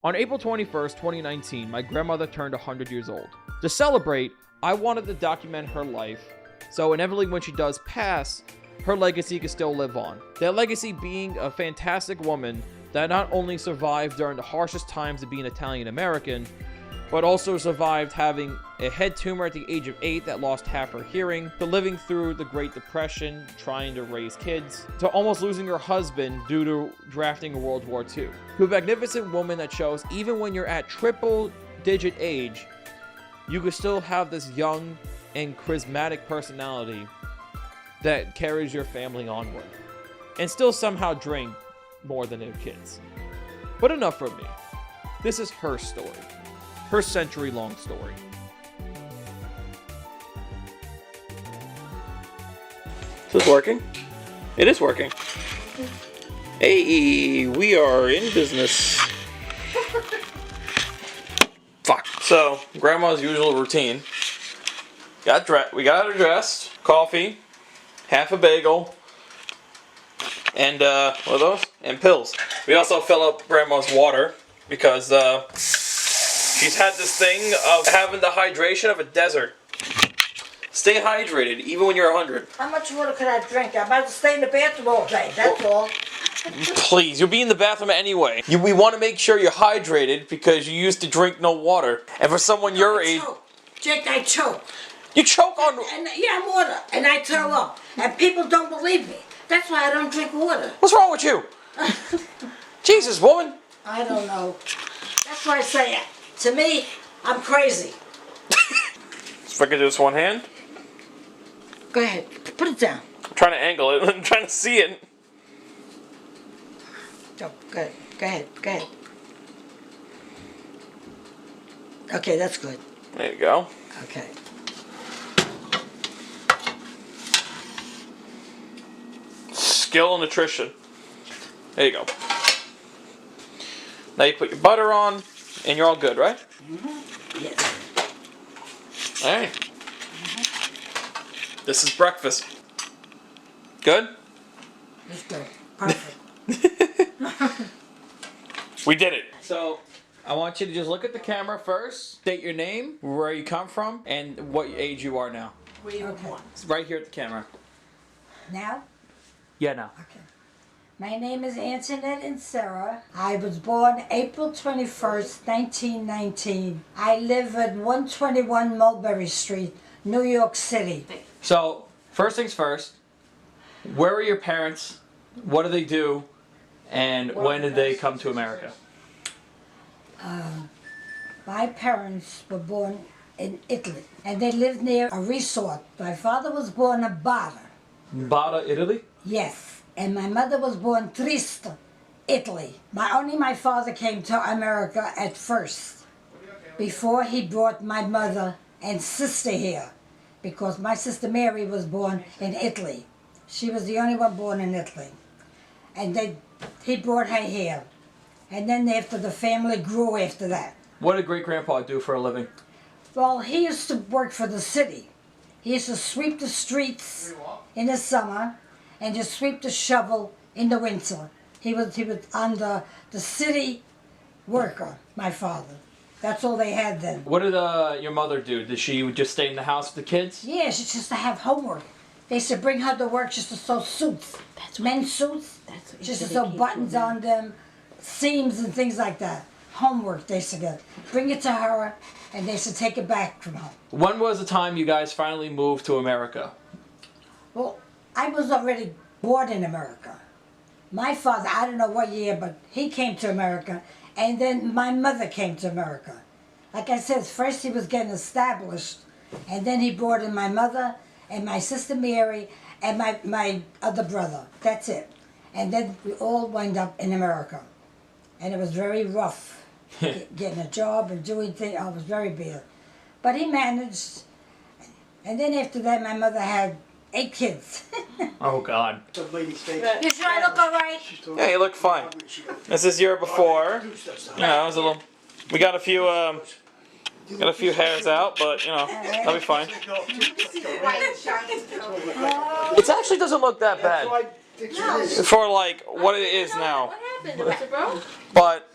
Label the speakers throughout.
Speaker 1: On April 21st, 2019, my grandmother turned 100 years old. To celebrate, I wanted to document her life, so inevitably when she does pass, her legacy can still live on. That legacy being a fantastic woman that not only survived during the harshest times of being Italian American, but also survived having a head tumor at the age of 8 that lost half her hearing, to living through the Great Depression, trying to raise kids, to almost losing her husband due to drafting in World War II. To a magnificent woman that shows even when you're at triple-digit age, you can still have this young and charismatic personality that carries your family onward, and still somehow drink more than their kids. But enough from me. This is her story. Her century-long story.
Speaker 2: Is this working? It is working. Hey, we are in business. Fuck. So, grandma's usual routine. We got her dressed, coffee, half a bagel, and what are those? And pills. We also fill up grandma's water because she's had this thing of having the hydration of a desert. Stay hydrated, even when you're 100.
Speaker 3: How much water could I drink? I might stay in the bathroom all day, that's all.
Speaker 2: Please, you'll be in the bathroom anyway. We want to make sure you're hydrated because you used to drink no water. And for someone your age...
Speaker 3: Jake, I choke.
Speaker 2: You choke on...
Speaker 3: Yeah, water. And I throw up. And people don't believe me. That's why I don't drink water.
Speaker 2: What's wrong with you? Jesus, woman.
Speaker 3: I don't know. That's why I say, to me, I'm crazy.
Speaker 2: If I could do this one hand.
Speaker 3: Go ahead. Put it down.
Speaker 2: I'm trying to angle it. I'm trying to see it.
Speaker 3: Oh, go ahead. Go ahead. Go ahead. Okay, that's good.
Speaker 2: There you go.
Speaker 3: Okay.
Speaker 2: Skill and nutrition. There you go. Now you put your butter on, and you're all good, right?
Speaker 3: Mm-hmm. Yes.
Speaker 2: All right. This is breakfast. Good?
Speaker 3: That's good. Perfect.
Speaker 2: We did it.
Speaker 1: So, I want you to just look at the camera first, state your name, where you come from, and what age you are now.
Speaker 3: What do you want?
Speaker 1: It's right here at the camera.
Speaker 3: Now?
Speaker 1: Yeah, now.
Speaker 3: Okay. My name is Antoinette Inserra. I was born April 21st, 1919. I live at 121 Mulberry Street, New York City.
Speaker 1: So, first things first, where are your parents? What do they do? And when did they come to America?
Speaker 3: My parents were born in Italy, and they lived near a resort. My father was born in Bada.
Speaker 1: Bada, Italy?
Speaker 3: Yes, and my mother was born Trieste, Italy. Only my father came to America at first, before he brought my mother and sister here, because my sister Mary was born in Italy. She was the only one born in Italy. And he brought her here. And then after the family grew after that.
Speaker 1: What did great-grandpa do for a living?
Speaker 3: Well, he used to work for the city. He used to sweep the streets in the summer and just sweep the shovel in the winter. He was under the city worker, my father. That's all they had then.
Speaker 1: What did your mother do? Did she just stay in the house with the kids?
Speaker 3: Yeah, she used to have homework. They used to bring her to work just to sew suits. Men's suits. Just to sew buttons on them, seams and things like that. Homework they used to get. Bring it to her and they used to take it back from home.
Speaker 1: When was the time you guys finally moved to America?
Speaker 3: Well, I was already born in America. My father, I don't know what year, but he came to America, and then my mother came to America. Like I said, first he was getting established, and then he brought in my mother and my sister Mary and my other brother. That's it. And then we all wound up in America. And it was very rough, getting a job and doing things. Oh, it was very bad. But he managed. And then after that, my mother had 8 kids.
Speaker 1: Oh, God.
Speaker 3: You sure I look all right?
Speaker 2: Yeah, you look fine. This is year before. You know, it was a little... We got a few hairs out, but, you know, that'll be fine. It actually doesn't look that bad. For, like, what it is now.
Speaker 4: What happened? Was it broke?
Speaker 2: But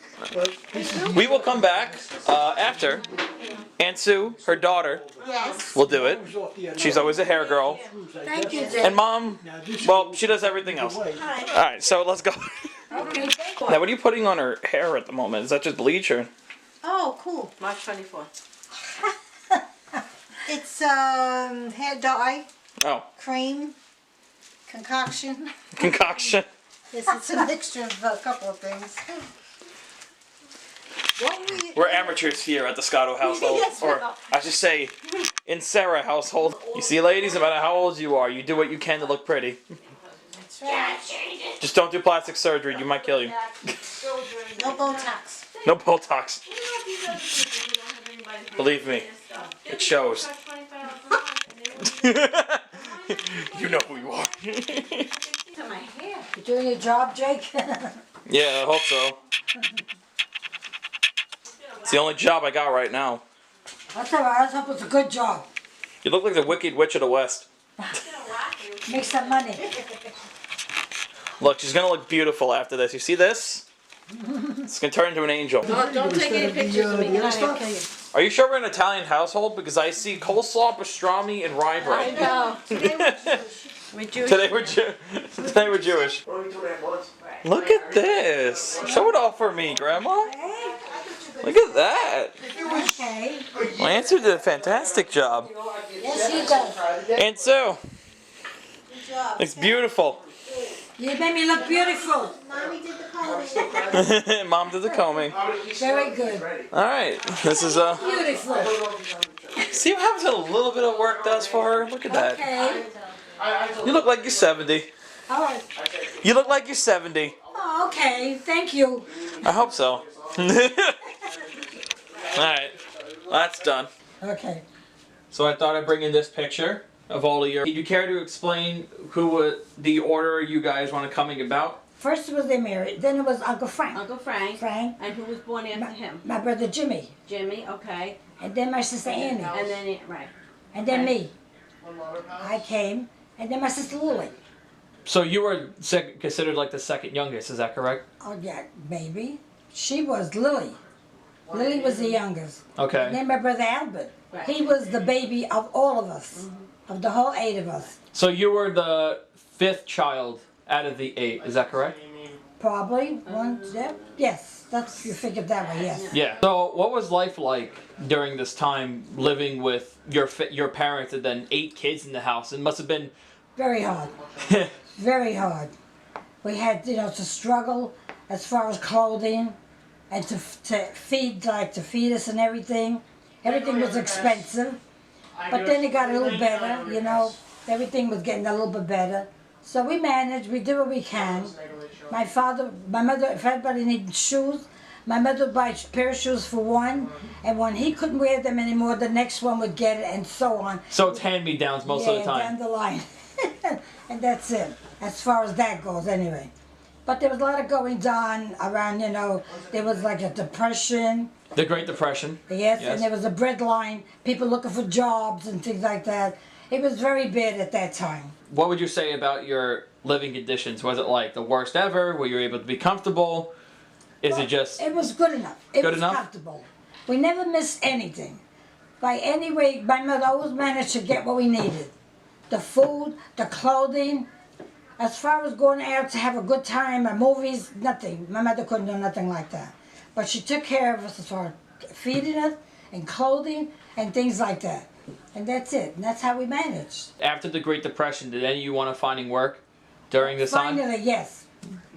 Speaker 2: We will come back after Aunt Sue, her daughter, will do it. She's always a hair girl.
Speaker 3: Thank you, Jay.
Speaker 2: And Mom, well, she does everything else. Alright, so let's go.
Speaker 3: Okay, thank you.
Speaker 2: Now, what are you putting on her hair at the moment? Is that just bleach or?
Speaker 4: Oh, cool.
Speaker 5: March 24th.
Speaker 4: It's hair dye,
Speaker 2: Oh,
Speaker 4: cream, concoction.
Speaker 2: concoction.
Speaker 4: Yes, it's a mixture of a couple of things. What were you-
Speaker 2: We're amateurs here at the Scotto household.
Speaker 4: Yes, we
Speaker 2: Or,
Speaker 4: are.
Speaker 2: I should say, Inserra household. You see, ladies, no matter how old you are, you do what you can to look pretty.
Speaker 4: That's right.
Speaker 2: Just don't do plastic surgery, you might kill you.
Speaker 4: No Botox.
Speaker 2: No Botox. Believe me, it shows. You know who you are.
Speaker 3: You doing your job, Jake?
Speaker 2: Yeah, I hope so. It's the only job I got right now.
Speaker 3: That's all right. I hope it's a good job.
Speaker 2: You look like the Wicked Witch of the West.
Speaker 3: Make some money.
Speaker 2: Look, she's gonna look beautiful after this. You see this? It's gonna turn into an angel.
Speaker 5: Don't take any pictures of me. Get out of here.
Speaker 2: Are you sure we're an Italian household? Because I see coleslaw, pastrami, and rye bread.
Speaker 5: No. We're Jewish.
Speaker 2: Today we're Jewish. Look at this. Show it off for me, Grandma. Look at that.
Speaker 3: Okay.
Speaker 2: My answer did a fantastic job.
Speaker 3: Yes, he does.
Speaker 2: And so,
Speaker 4: Good job.
Speaker 2: it's beautiful.
Speaker 3: You made me look beautiful.
Speaker 4: Mommy did the combing.
Speaker 2: Mom did the combing.
Speaker 3: Very good.
Speaker 2: All right, this is
Speaker 3: Beautiful.
Speaker 2: see what happens when a little bit of work does for her. Look at that.
Speaker 3: Okay.
Speaker 2: You look like you're 70.
Speaker 3: All right.
Speaker 2: You look like you're 70.
Speaker 3: Oh, okay. Thank you.
Speaker 2: I hope so. All right, that's done.
Speaker 3: Okay.
Speaker 2: So I thought I'd bring in this picture of all of your. Do you care to explain the order you guys want to coming about?
Speaker 3: First it was they married. Then it was Uncle Frank.
Speaker 5: Uncle Frank.
Speaker 3: Frank.
Speaker 5: And who was born after him?
Speaker 3: My brother Jimmy.
Speaker 5: Jimmy, okay.
Speaker 3: And then my sister Annie.
Speaker 5: And then, right.
Speaker 3: And then
Speaker 5: Okay.
Speaker 3: me. I came. And then my sister Lily.
Speaker 1: So you were considered like the second youngest, is that correct?
Speaker 3: Oh, yeah, maybe. She was Lily. Lily was the youngest. And
Speaker 1: Okay.
Speaker 3: then my brother Albert.
Speaker 5: Right.
Speaker 3: He was the baby of all of us. Of the whole 8 of us.
Speaker 1: So you were the 5th child out of the 8, is that correct?
Speaker 3: Probably. One, yes. That's, you figured that way, yes.
Speaker 1: Yeah. So what was life like during this time living with your parents and then 8 kids in the house? It must have been
Speaker 3: Very hard. Very hard. We had, to struggle as far as clothing and to feed us and everything. Everything was expensive. But then it got a little better, Everything was getting a little bit better. So we managed, we did what we can. My mother, if everybody needed shoes, my mother would buy a pair of shoes for one, and when he couldn't wear them anymore, the next one would get it, and so on.
Speaker 1: so it's hand-me-downs most of the
Speaker 3: Down
Speaker 1: time.
Speaker 3: the line. And that's it, as far as that goes anyway. But there was a lot of goings on around, there was like a depression,
Speaker 1: The Great Depression.
Speaker 3: yes,
Speaker 1: Yes.
Speaker 3: and there was a bread line, people looking for jobs and things like that. It was very bad at that time.
Speaker 1: What would you say about your living conditions? Was it like the worst ever? Were you able to be comfortable? Is it just
Speaker 3: It was good enough. It
Speaker 1: Good
Speaker 3: was
Speaker 1: enough?
Speaker 3: comfortable. We never missed anything. By any way, my mother always managed to get what we needed. The food, the clothing. As far as going out to have a good time, or movies, nothing. My mother couldn't do nothing like that. But she took care of us as far as feeding us and clothing and things like that. And that's it. And that's how we managed.
Speaker 1: after the Great Depression? Did any of you want to finding work during this time?
Speaker 3: Finally, yes.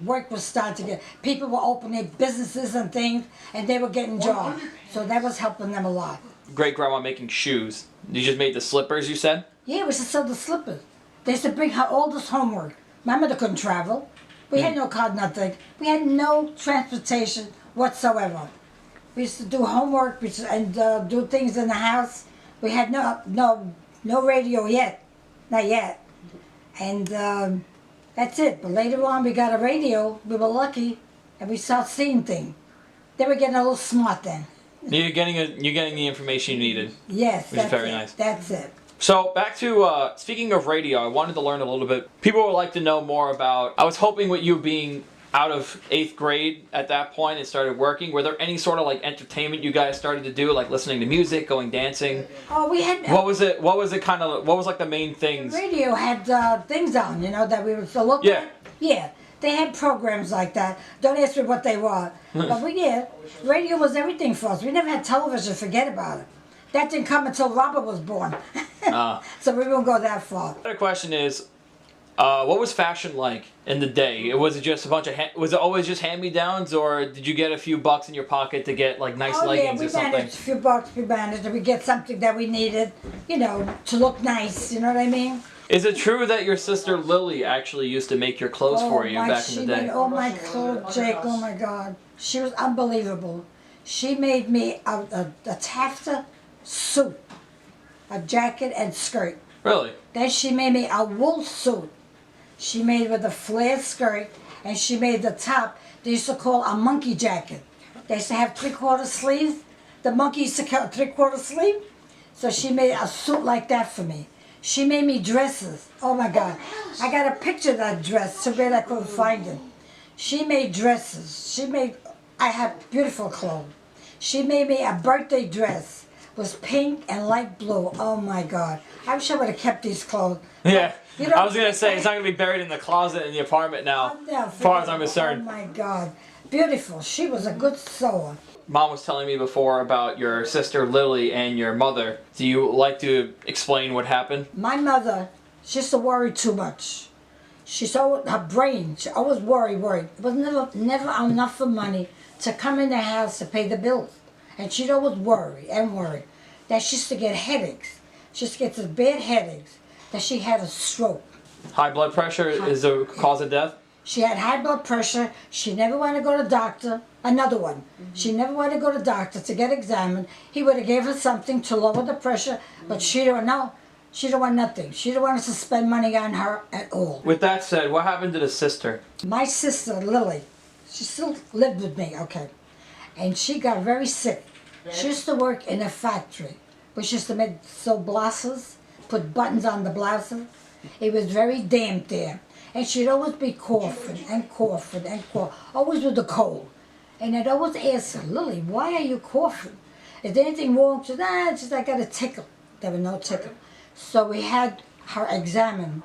Speaker 3: Work was starting to get. People were opening businesses and things, and they were getting jobs. So that was helping them a lot.
Speaker 1: Great grandma making shoes. You just made the slippers, you said?
Speaker 3: Yeah, we used to sell the slippers. They used to bring her all this homework. My mother couldn't travel. We had no car, nothing. We had no transportation whatsoever. We used to do homework and do things in the house. We had no radio yet, not yet. And that's it. But later on, we got a radio. We were lucky, and we started seeing things. They were getting a little smart then.
Speaker 1: You're getting the information you needed.
Speaker 3: Yes,
Speaker 1: Which is
Speaker 3: that's
Speaker 1: very
Speaker 3: it.
Speaker 1: nice.
Speaker 3: That's it.
Speaker 1: So back to speaking of radio, I wanted to learn a little bit. People would like to know more about. I was hoping with you being out of 8th grade at that point and started working, were there any sort of like entertainment you guys started to do, like listening to music, going dancing?
Speaker 3: Oh, we had.
Speaker 1: What was it kind of, what was like the main things?
Speaker 3: Radio had things on, you know, that we were to look
Speaker 1: Yeah.
Speaker 3: at. Yeah, they had programs like that. Don't ask me what they were. But radio was everything for us. We never had television, forget about it. That didn't come until Robert was born. So we won't go that far.
Speaker 1: The other question is, what was fashion like in the day? Was it just a bunch of, was it always just hand-me-downs, or did you get a few bucks in your pocket to get like nice leggings
Speaker 3: we
Speaker 1: or something?
Speaker 3: managed a few bucks, we managed, and we get something that we needed, you know, to look nice, you know what I mean?
Speaker 1: Is it true that your sister Lily actually used to make your clothes for you back in the
Speaker 3: She
Speaker 1: day?
Speaker 3: made all my clothes, Jake, oh my God. She was unbelievable. She made me a taffeta suit, a jacket and skirt.
Speaker 1: Really?
Speaker 3: Then she made me a wool suit. She made with a flared skirt, and she made the top, they used to call a monkey jacket. They used to have 3/4 sleeves. The monkey used to cut 3/4 sleeve. So she made a suit like that for me. She made me dresses. Oh my God. I got a picture of that dress, too bad I couldn't find it. She made dresses. I have beautiful clothes. She made me a birthday dress. It was pink and light blue. Oh my God. I wish I would have kept these clothes.
Speaker 1: Yeah.
Speaker 3: You know,
Speaker 1: I was gonna say, it's not gonna be buried in the closet in the apartment now, as far as I'm concerned.
Speaker 3: Oh my God. Beautiful. She was a good sewer.
Speaker 1: Mom was telling me before about your sister Lily and your mother. Do you like to explain what happened?
Speaker 3: My mother, she used to worry too much. She's always, her brain, she always worried. It was never enough for money to come in the house to pay the bills. And she'd always worry. That she used to get headaches. She used to get these bad headaches. That she had a stroke.
Speaker 1: High blood pressure is the cause of death?
Speaker 3: She had high blood pressure. She never wanted to go to the doctor. Another one. She never wanted to go to the doctor to get examined. He would have gave her something to lower the pressure, but she don't know. She don't want nothing. She don't want us to spend money on her at all.
Speaker 1: With that said, what happened to the sister?
Speaker 3: My sister, Lily, she still lived with me, okay. And she got very sick. She used to work in a factory. We used to sew blouses, put buttons on the blouses. It was very damp there. And she'd always be coughing and coughing and coughing, always with the cold. And I'd always ask her, Lily, why are you coughing? Is there anything wrong? She said, just I got a tickle. There was no tickle. So we had her examined.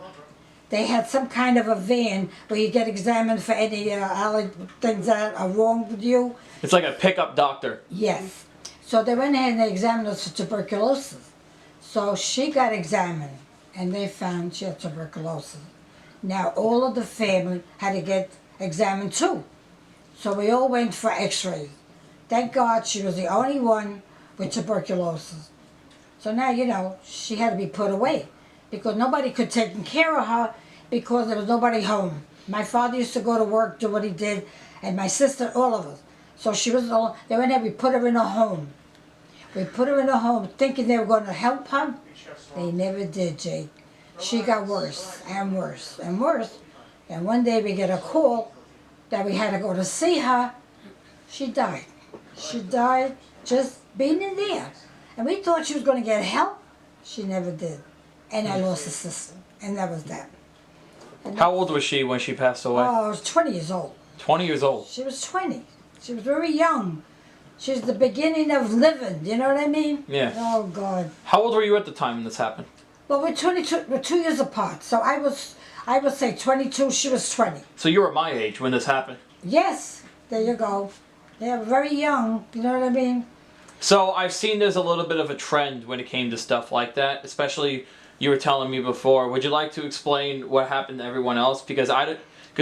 Speaker 3: They had some kind of a van where you get examined for any things that are wrong with you.
Speaker 1: It's like a pickup doctor.
Speaker 3: Yes. So they went ahead and they examined us for tuberculosis. So she got examined, and they found she had tuberculosis. Now all of the family had to get examined too. So we all went for x-rays. Thank God she was the only one with tuberculosis. So now, you know, she had to be put away because nobody could take care of her because there was nobody home. My father used to go to work, do what he did, and my sister, all of us. So she was all, they went there, we put her in a home. We put her in a home thinking they were going to help her. They never did, Jake. She got worse and worse and worse. And one day we get a call that we had to go to see her. She died. She died just being in there. And we thought she was going to get help. She never did. And I lost a sister. And that was that.
Speaker 1: How old was she when she passed away?
Speaker 3: Oh, I was 20 years old.
Speaker 1: 20 years old.
Speaker 3: She was 20. She was very young. She was the beginning of living. You know what I mean?
Speaker 1: Yeah.
Speaker 3: Oh, God.
Speaker 1: How old were you at the time when this happened?
Speaker 3: Well, we're 22. We're 2 years apart. So I would say 22. She was 20.
Speaker 1: So you were my age when this happened?
Speaker 3: Yes. There you go. They were very young. You know what I mean?
Speaker 1: So I've seen there's a little bit of a trend when it came to stuff like that, especially you were telling me before. Would you like to explain what happened to everyone else? Because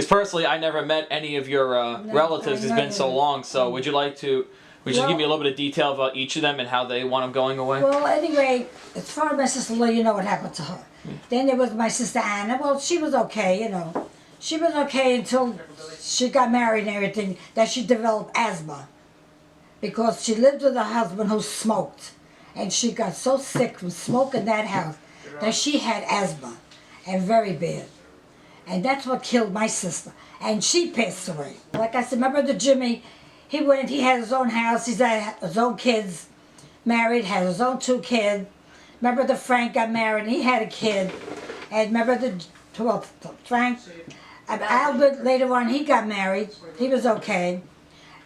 Speaker 1: personally, I never met any of your relatives. It's been so long. So would you like to, would you give me a little bit of detail about each of them and how they want them going away?
Speaker 3: Well, anyway, as far as my sister Lily, you know what happened to her. Then there was my sister Anna. Well, she was okay, you know. She was okay until she got married and everything, that she developed asthma. Because she lived with a husband who smoked. And she got so sick from smoking that house that she had asthma. And very bad. And that's what killed my sister. And she passed away. Like I said, my brother Jimmy, he had his own house, he's had his own kids, married, had his own 2 kids. My brother Frank got married, and he had a kid. And my brother, well, Frank, Albert, later on, he got married. He was okay.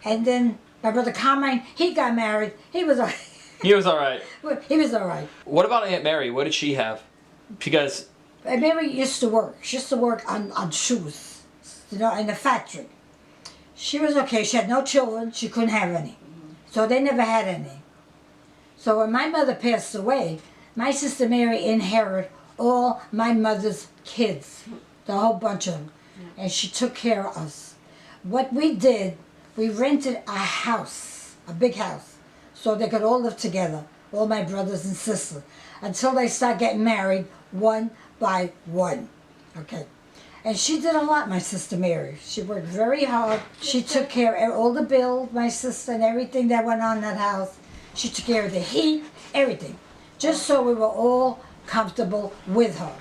Speaker 3: And then my brother Carmine, he got married. He was okay.
Speaker 1: He was all right.
Speaker 3: He was all right.
Speaker 1: What about Aunt Mary? What did she have? Because
Speaker 3: And Mary used to work. She used to work on shoes, you know, in the factory. She was okay. She had no children. She couldn't have any. So they never had any. So when my mother passed away, my sister Mary inherited all my mother's kids, the whole bunch of them. And she took care of us. What we did, we rented a house, a big house, so they could all live together, all my brothers and sisters, until they start getting married one by one. Okay. And she did a lot, my sister Mary. She worked very hard. She took care of all the bills, my sister, and everything that went on in that house. She took care of the heat, everything. Just so we were all comfortable with her.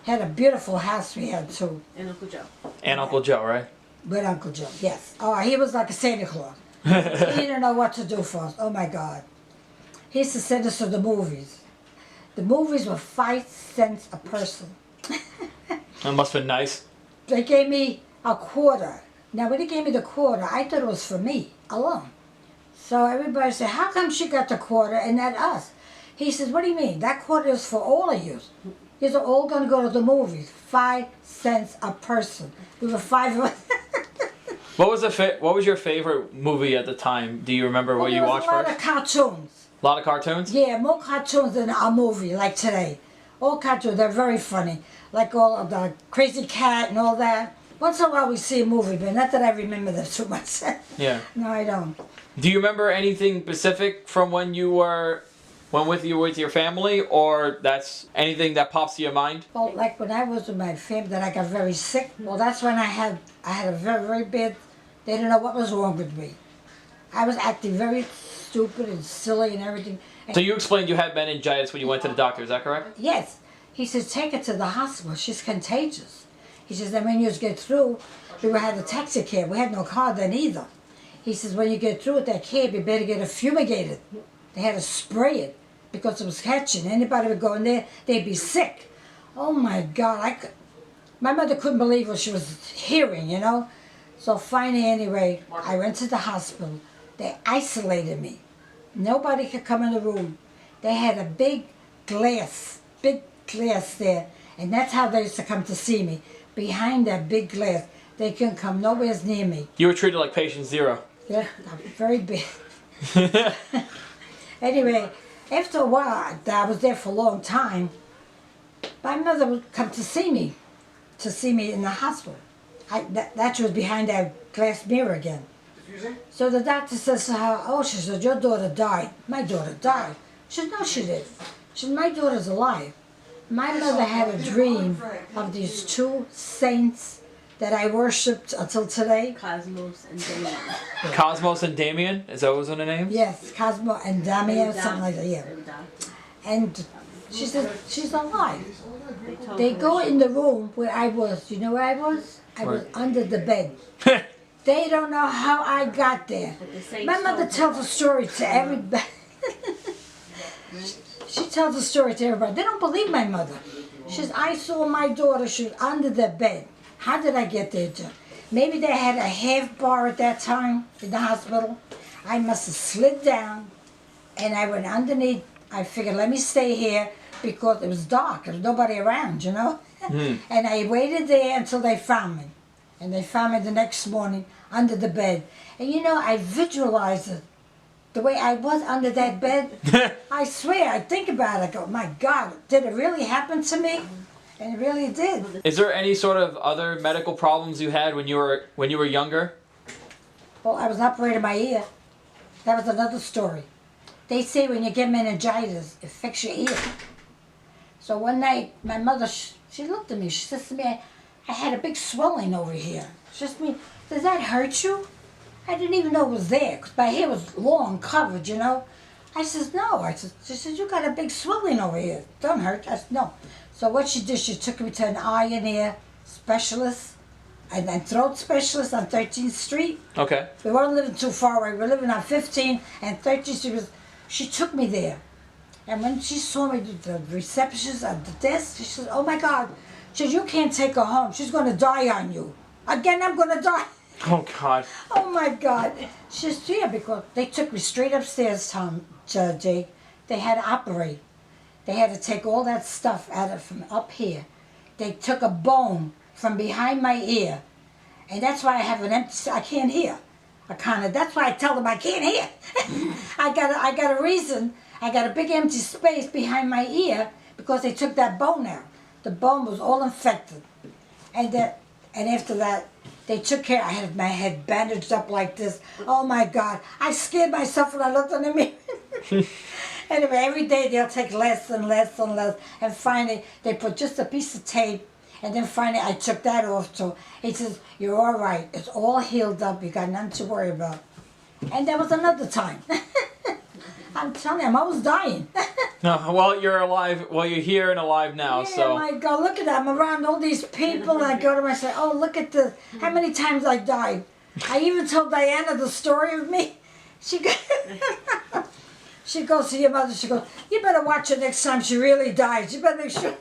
Speaker 3: Had a beautiful house we had too.
Speaker 5: And Uncle Joe.
Speaker 1: and Uncle Joe, right?
Speaker 3: With Uncle Joe, yes. Oh, he was like a Santa Claus. He didn't know what to do for us. Oh my God. He used to send us to the movies. The movies were 5 cents a person.
Speaker 1: That must have been nice.
Speaker 3: They gave me a quarter. Now, when they gave me the quarter, I thought it was for me alone. So everybody said, how come she got the quarter and not us? He says, what do you mean? That quarter is for all of you. You're all going to go to the movies. 5 cents a person. We were 5 of us.
Speaker 1: What was your favorite movie at the time? Do you remember what you watched
Speaker 3: There was a lot
Speaker 1: first?
Speaker 3: of cartoons.
Speaker 1: A lot of cartoons?
Speaker 3: Yeah, more cartoons than a movie like today. All cartoons, they're very funny. Like all of the Crazy Cat and all that. Once in a while we see a movie, but not that I remember them too much.
Speaker 1: Yeah.
Speaker 3: No, I don't.
Speaker 1: Do you remember anything specific from when you were with your family, or that's anything that pops to your mind?
Speaker 3: Well, like when I was with my family, that I got very sick. Well, that's when I had a very, very bad. They didn't know what was wrong with me. I was acting very stupid and silly and everything.
Speaker 1: So you explained you had meningitis when you went to the doctor, is that correct?
Speaker 3: Yes. He says, take her to the hospital. She's contagious. He says, then when you get through, we had a taxi cab. We had no car then either. He says, when you get through with that cab, you better get it fumigated. They had to spray it because it was catching. Anybody would go in there, they'd be sick. Oh my God. My mother couldn't believe what she was hearing, you know. So finally, anyway, I went to the hospital. They isolated me. Nobody could come in the room. They had a big glass there, and that's how they used to come to see me. Behind that big glass, they couldn't come nowhere near me.
Speaker 1: You were treated like patient zero.
Speaker 3: Yeah, very big. Anyway, after a while, I was there for a long time. My mother would come to see me in the hospital. That was behind that glass mirror again. So the doctor says to her, oh, she said, your daughter died. My daughter died. She said, no, she did. She said, my daughter's alive. My mother had a dream of these 2 saints that I worshipped until today.
Speaker 5: Cosmos and Damien.
Speaker 1: Cosmos and Damien? Is that what was in the name?
Speaker 3: Yes, Cosmo and Damien, something like that, yeah. And she said, she's alive. They go in the room where I was. You know where I was? I was under the bed. They don't know how I got there. My mother tells a story to everybody. She tells a story to everybody. They don't believe my mother. She says, I saw my daughter, she was under the bed. How did I get there, Joe? Maybe they had a half bar at that time in the hospital. I must have slid down, and I went underneath. I figured, let me stay here, because it was dark. There was nobody around, you know? And I waited there until they found me. And they found me the next morning under the bed. And you know, I visualized it. The way I was under that bed, I swear, I think about it, I go, my God, did it really happen to me? And it really did.
Speaker 1: Is there any sort of other medical problems you had when you were younger?
Speaker 3: Well, I was operating my ear. That was another story. They say when you get meningitis, it affects your ear. So one night, my mother, she looked at me, she says to me, I had a big swelling over here. She says to me, does that hurt you? I didn't even know it was there, because my hair was long, covered, you know. I says, no. She says, you got a big swelling over here. Don't hurt. I said, no. So what she did, she took me to an eye and ear specialist and then throat specialist on 13th Street.
Speaker 1: Okay.
Speaker 3: We weren't living too far away. We were living on 15 and 13th Street. She took me there. And when she saw me, the receptionist at the desk, she said, oh my God. She said, you can't take her home. She's going to die on you. Again, I'm gonna die.
Speaker 2: Oh God.
Speaker 3: Oh my God. She's here because they took me straight upstairs, Tom, Jake. They had to operate. They had to take all that stuff out of from up here. They took a bone from behind my ear. And that's why I have an empty, I can't hear. That's why I tell them I can't hear. I got a reason. I got a big empty space behind my ear because they took that bone out. The bone was all infected. And after that, they took care. I had my head bandaged up like this. Oh my God. I scared myself when I looked in the mirror. Anyway, every day they'll take less and less and less. And finally, they put just a piece of tape. And then finally, I took that off. So he says, you're all right. It's all healed up. You got nothing to worry about. And that was another time. I'm telling you, I'm almost dying.
Speaker 2: No, well, you're alive. Well, you're here and alive now.
Speaker 3: Yeah,
Speaker 2: So.
Speaker 3: my God, look at that. I'm around all these people. And I go to myself, oh, look at this. How many times I died. I even told Diana the story of me. She goes to your mother. She goes, you better watch it next time she really dies. You better make sure.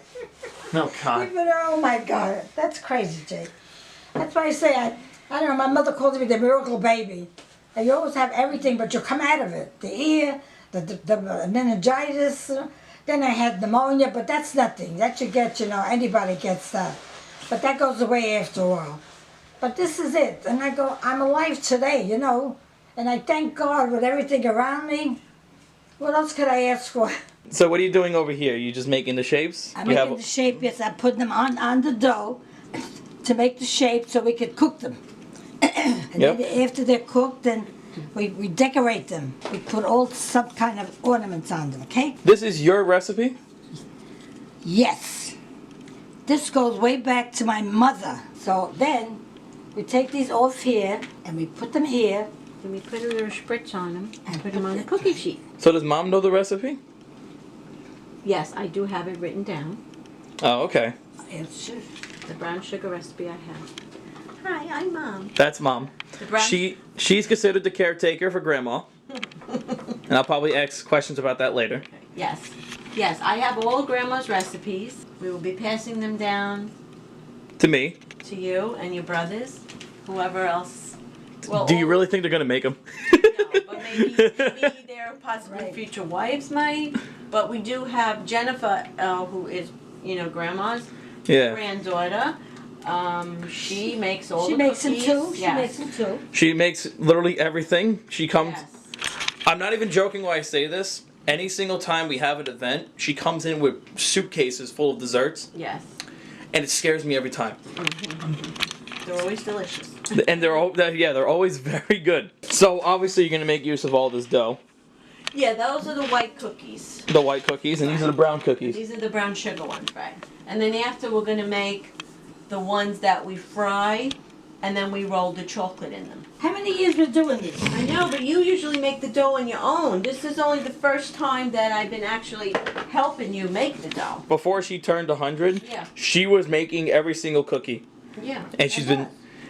Speaker 2: Oh God.
Speaker 3: You better, oh my God. That's crazy, Jake. That's why I say, I don't know, my mother calls me the miracle baby. And you always have everything, but you come out of it. The ear, the meningitis. Then I had pneumonia, but that's nothing. That you get, anybody gets that. But that goes away after a while. But this is it. And I go, I'm alive today, And I thank God with everything around me. What else could I ask for?
Speaker 2: So what are you doing over here? You just making the shapes?
Speaker 3: I'm
Speaker 2: You
Speaker 3: making the shape, yes. I'm putting them on the dough to make the shape so we could cook them. And
Speaker 2: Yep.
Speaker 3: then after they're cooked, then we decorate them. We put all some kind of ornaments on them, okay?
Speaker 2: This is your recipe?
Speaker 3: Yes. This goes way back to my mother. So then we take these off here and we put them here.
Speaker 5: And we put a little spritz on them and put them on the cookie sheet.
Speaker 2: So does Mom know the recipe?
Speaker 5: Yes, I do have it written down.
Speaker 2: Oh, okay.
Speaker 3: It's
Speaker 5: The brown sugar recipe I have. Hi, I'm Mom.
Speaker 2: That's Mom.
Speaker 5: The brown
Speaker 2: She's considered the caretaker for Grandma. And I'll probably ask questions about that later.
Speaker 5: Yes. Yes, I have all Grandma's recipes. We will be passing them down
Speaker 2: To me.
Speaker 5: to you and your brothers, whoever else. Well,
Speaker 2: Do you really think they're gonna make them?
Speaker 5: No, but maybe their possibly future wives might. But we do have Jennifer, who is, Grandma's
Speaker 2: Yeah.
Speaker 5: granddaughter. She makes all
Speaker 3: She
Speaker 5: the
Speaker 3: makes them
Speaker 5: cookies.
Speaker 3: too. She
Speaker 5: Yes.
Speaker 3: makes them too.
Speaker 2: She makes literally everything. She comes.
Speaker 5: Yes.
Speaker 2: I'm not even joking when I say this. Any single time we have an event, she comes in with suitcases full of desserts,
Speaker 5: Yes.
Speaker 2: and it scares me every time.
Speaker 5: They're always delicious.
Speaker 2: And they're always very good. So obviously you're gonna make use of all this dough,
Speaker 5: Yeah, those are the white cookies.
Speaker 2: the white cookies, and these are the brown cookies.
Speaker 5: These are the brown sugar ones, right? And then after we're gonna make the ones that we fry, and then we roll the chocolate in them.
Speaker 3: How many years been doing this?
Speaker 5: I know, but you usually make the dough on your own. This is only the first time that I've been actually helping you make the dough.
Speaker 2: Before she turned 100,
Speaker 5: Yeah.
Speaker 2: she was making every single cookie,
Speaker 5: Yeah.
Speaker 2: and she's been,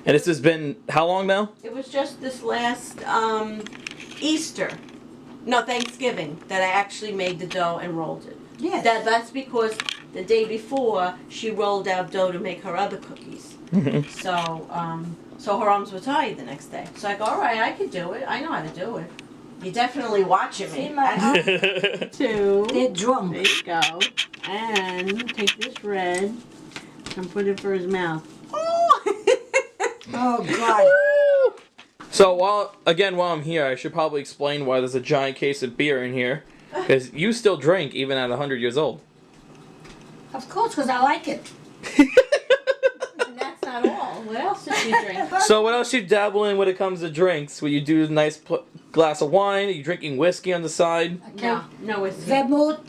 Speaker 2: and this has been how long now?
Speaker 5: It was just this last Easter, no, Thanksgiving, that I actually made the dough and rolled it.
Speaker 3: Yes.
Speaker 5: That's because the day before she rolled out dough to make her other cookies. So her arms were tired the next day. So I go, all right, I can do it. I know how to do it. You're definitely watching me.
Speaker 3: See my
Speaker 5: Two.
Speaker 3: They're drunk.
Speaker 5: There you go. And take this red and put it for his mouth.
Speaker 3: Oh God.
Speaker 2: So while I'm here, I should probably explain why there's a giant case of beer in here, because you still drink even at 100 years old.
Speaker 3: Of course, because I like it.
Speaker 5: And that's not all. What else did you drink?
Speaker 2: So what else you dabble in when it comes to drinks? Will you do a nice glass of wine? Are you drinking whiskey on the side?
Speaker 5: No, no, it's
Speaker 3: Vermouth,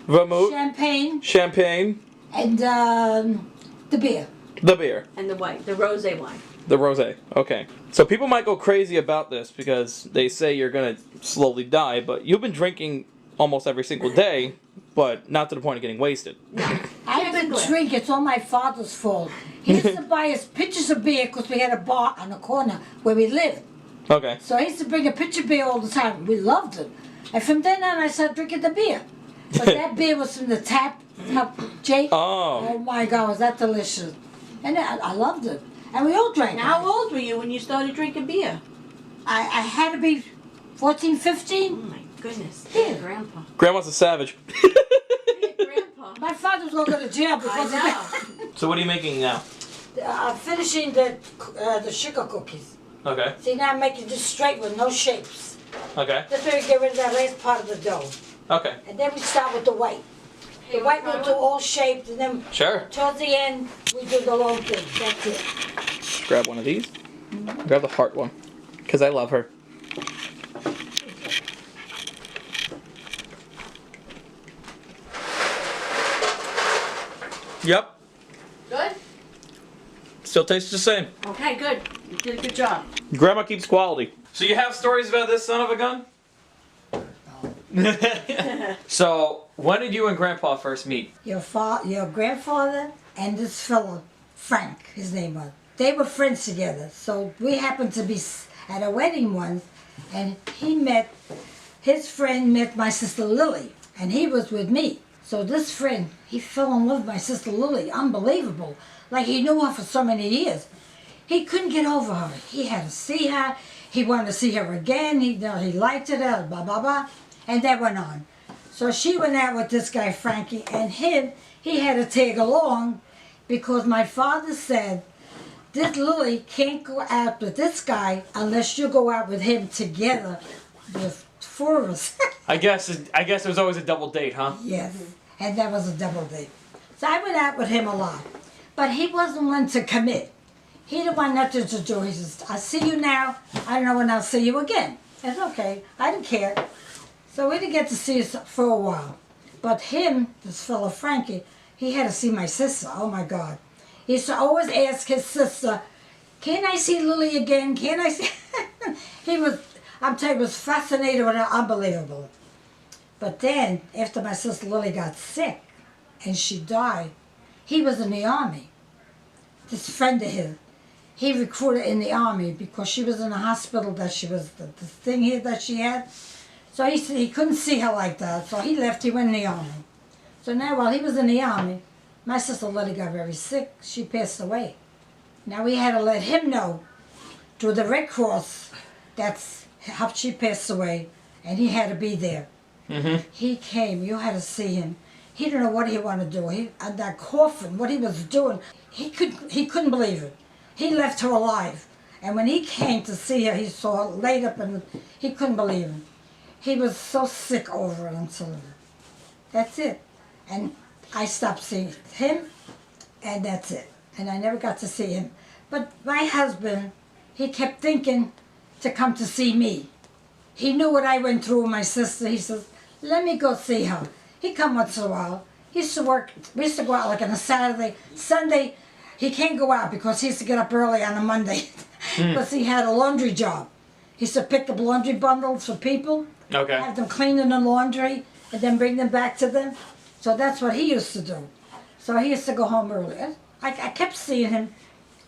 Speaker 2: Vermouth,
Speaker 3: champagne,
Speaker 2: champagne,
Speaker 3: and the beer.
Speaker 2: the beer,
Speaker 5: and the white, the rosé wine.
Speaker 2: the rosé. Okay. So people might go crazy about this because they say you're gonna slowly die, but you've been drinking almost every single day, but not to the point of getting wasted.
Speaker 3: I've been drinking. It's all my father's fault. He used to buy us pitchers of beer because we had a bar on the corner where we lived.
Speaker 2: Okay.
Speaker 3: So I used to bring a pitcher of beer all the time. We loved it. And from then on, I started drinking the beer. But that beer was from the tap, Jake.
Speaker 2: Oh.
Speaker 3: Oh my God, was that delicious. And I loved it. And we all drank
Speaker 5: And
Speaker 3: it.
Speaker 5: how old were you when you started drinking beer?
Speaker 3: I had to be 14,
Speaker 5: Oh
Speaker 3: 15.
Speaker 5: my goodness.
Speaker 3: Yeah.
Speaker 5: Grandpa.
Speaker 2: Grandma's a savage.
Speaker 5: Grandpa.
Speaker 3: My father was going to go to jail because
Speaker 5: I
Speaker 3: of
Speaker 2: So what are you making now?
Speaker 3: finishing the sugar cookies.
Speaker 2: Okay.
Speaker 3: See, now I'm making just straight with no shapes.
Speaker 2: Okay.
Speaker 3: That's where we get rid of that last part of the dough.
Speaker 2: Okay.
Speaker 3: And then we start with the white. The white we'll do all shaped, and then
Speaker 2: Sure.
Speaker 3: towards the end, we do the long thing. That's it.
Speaker 2: Grab one of these. Grab the heart one, because I love her. Yep.
Speaker 5: Good?
Speaker 2: Still tastes the same.
Speaker 5: Okay, good. You did a good job.
Speaker 2: Grandma keeps quality. So you have stories about this son of a gun? So when did you and Grandpa first meet?
Speaker 3: Your grandfather and this fellow, Frank, his name was. They were friends together. So we happened to be at a wedding once, and his friend met my sister Lily, and he was with me. So this friend, he fell in love with my sister Lily. Unbelievable. Like he knew her for so many years. He couldn't get over her. He had to see her. He wanted to see her again. He liked her, blah, blah, blah. And that went on. So she went out with this guy, Frankie, and he had to tag along because my father said, this Lily can't go out with this guy unless you go out with him together, the four of us.
Speaker 2: I guess it was always a double date, huh?
Speaker 3: Yes, and that was a double date. So I went out with him a lot. But he wasn't one to commit. He didn't want nothing to do. He says, I see you now. I don't know when I'll see you again. That's okay. I didn't care. So we didn't get to see us for a while. But him, this fellow Frankie, he had to see my sister. Oh my God. He used to always ask his sister, can I see Lily again? Can I see? I'm telling you, he was fascinated with her, unbelievable. But then, after my sister Lily got sick and she died, he was in the army. This friend of his, he recruited in the army because she was in a hospital that she was, the thing here that she had. So he said he couldn't see her like that, so he left, he went in the army. So now while he was in the army, my sister Lily got very sick, she passed away. Now we had to let him know through the Red Cross that's how she passed away, and he had to be there.
Speaker 2: Mm-hmm.
Speaker 3: He came, you had to see him. He didn't know what he wanted to do. And that coffin, what he was doing, he couldn't believe it. He left her alive. And when he came to see her, he saw her laid up and he couldn't believe it. He was so sick over it until that's it. And I stopped seeing him, and that's it. And I never got to see him. But my husband, he kept thinking to come to see me. He knew what I went through with my sister. He says, let me go see her. He'd come once in a while. He used to work, we used to go out like on a Saturday. Sunday, he can't go out because he used to get up early on a Monday because he had a laundry job. He used to pick up laundry bundles for people,
Speaker 2: Okay.
Speaker 3: have them clean in the laundry, and then bring them back to them. So that's what he used to do. So he used to go home early. I kept seeing him,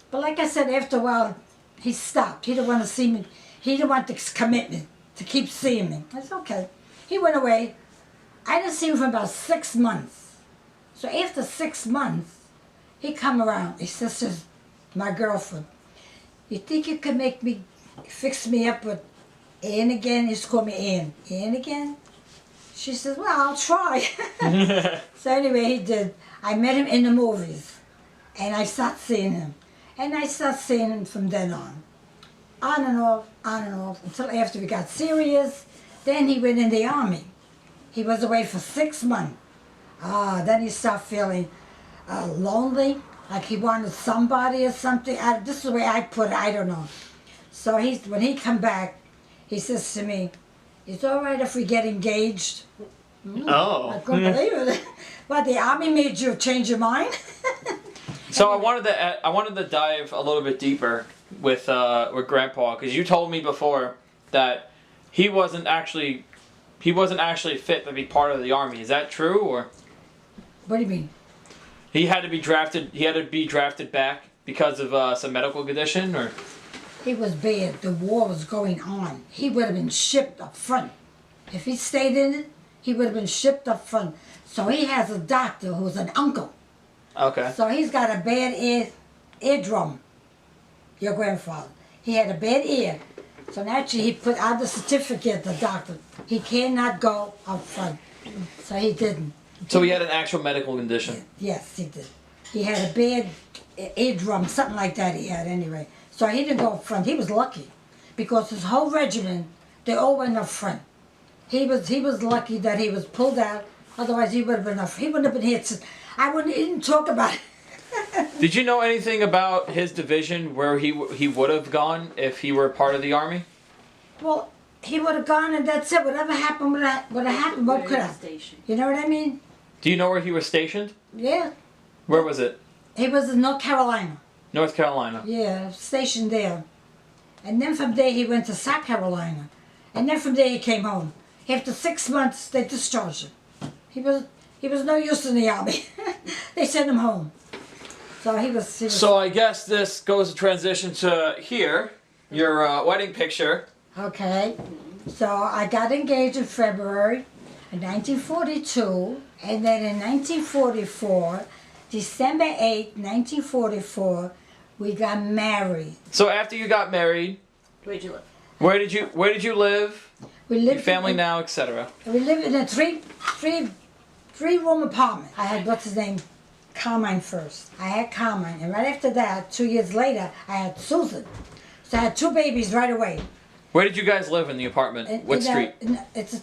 Speaker 3: but like I said, after a while, he stopped. He didn't want to see me. He didn't want the commitment to keep seeing me. I said, okay. He went away. I didn't see him for about 6 months. So after 6 months, he come around. He says to my girlfriend, you think you could fix me up with Ann again? He used to call me Ann. Ann again? She says, well, I'll try. So anyway, he did. I met him in the movies, and I started seeing him. And I started seeing him from then on and off, until after we got serious. Then he went in the army. He was away for 6 months. Then he started feeling lonely, like he wanted somebody or something. This is the way I put it, I don't know. So when he come back, he says to me, it's all right if we get engaged.
Speaker 2: Oh.
Speaker 3: I couldn't believe it. What, the army made you change your mind?
Speaker 2: So I wanted to dive a little bit deeper with Grandpa, because you told me before that he wasn't actually fit to be part of the army. Is that true, or?
Speaker 3: What do you mean?
Speaker 2: He had to be drafted. He had to be drafted back because of some medical condition, or?
Speaker 3: He was bad. The war was going on. He would have been shipped up front. If he stayed in it, he would have been shipped up front. So he has a doctor who's an uncle.
Speaker 2: Okay.
Speaker 3: So he's got a bad eardrum. your grandfather. He had a bad ear. So naturally he put out the certificate, the doctor. He cannot go up front. So he didn't.
Speaker 1: So he had an actual medical condition.
Speaker 3: Yes, he did. He had a bad eardrum, something like that he had anyway. So he didn't go up front. He was lucky. Because his whole regiment, they all went up front. He was lucky that he was pulled out. Otherwise he would have been up. He wouldn't have been here. I wouldn't even talk about it.
Speaker 1: Did you know anything about his division, where he would have gone if he were part of the army?
Speaker 3: Well, he would have gone and that's it. Whatever happened would have happened. What could have? You know what I mean?
Speaker 1: Do you know where he was stationed?
Speaker 3: Yeah.
Speaker 1: Where was it?
Speaker 3: He was in North Carolina.
Speaker 1: North Carolina.
Speaker 3: Yeah, stationed there. And then from there he went to South Carolina. And then from there he came home. After 6 months they discharged him. He was no use in the army. They sent him home. So he was.
Speaker 1: So I guess this goes to transition to here, your wedding picture.
Speaker 3: Okay. So I got engaged in February in 1942, and then in 1944, December 8, 1944, we got married.
Speaker 1: So after you got married,
Speaker 5: Where'd you live?
Speaker 1: where did you live?
Speaker 3: We lived
Speaker 1: Your family
Speaker 3: in,
Speaker 1: now, etc.
Speaker 3: We lived in a three-room apartment. I had, what's his name? Carmine first. I had Carmine, and right after that, 2 years later, I had Susan. So I had 2 babies right away.
Speaker 1: Where did you guys live in the apartment? What street?
Speaker 3: It's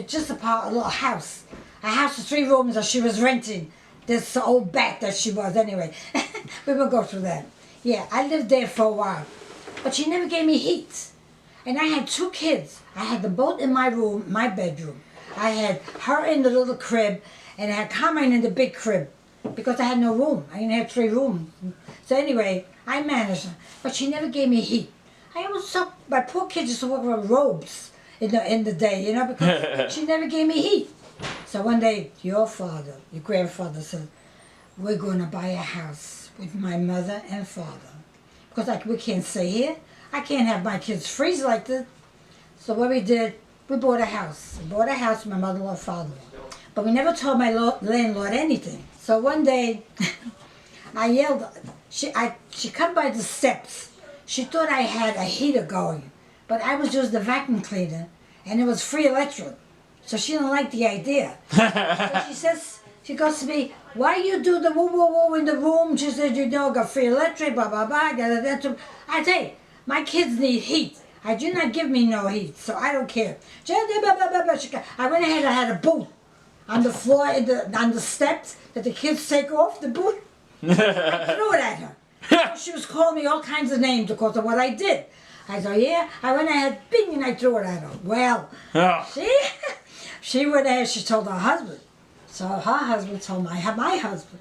Speaker 3: just a little house. A house with 3 rooms that she was renting. This old bat that she was anyway. We will go through that. Yeah, I lived there for a while. But she never gave me heat. And I had 2 kids. I had them both in my room, my bedroom. I had her in the little crib, and I had Carmine in the big crib. Because I had no room. I didn't have 3 rooms. So anyway, I managed her. But she never gave me heat. I always saw my poor kids used to walk around robes in the day, you know, because she never gave me heat. So one day, your grandfather said, we're going to buy a house with my mother and father. Because we can't stay here. I can't have my kids freeze like this. So what we did, we bought a house. We bought a house with my mother-in-law and father-in-law. But we never told my landlord anything. So one day, I yelled. She come by the steps. She thought I had a heater going, but I was using the vacuum cleaner, and it was free electric. So she didn't like the idea. So she goes to me, why you do the woo woo woo in the room? She said, you know, got free electric, blah blah blah. I tell you, my kids need heat. I do not give me no heat, so I don't care. I went ahead. I had a boot on the floor, on the steps that the kids take off the boot. I threw it at her. She was calling me all kinds of names because of what I did. I said, yeah. I went ahead, bing, and I threw it at her. Well, she went ahead, she told her husband. So her husband told my husband.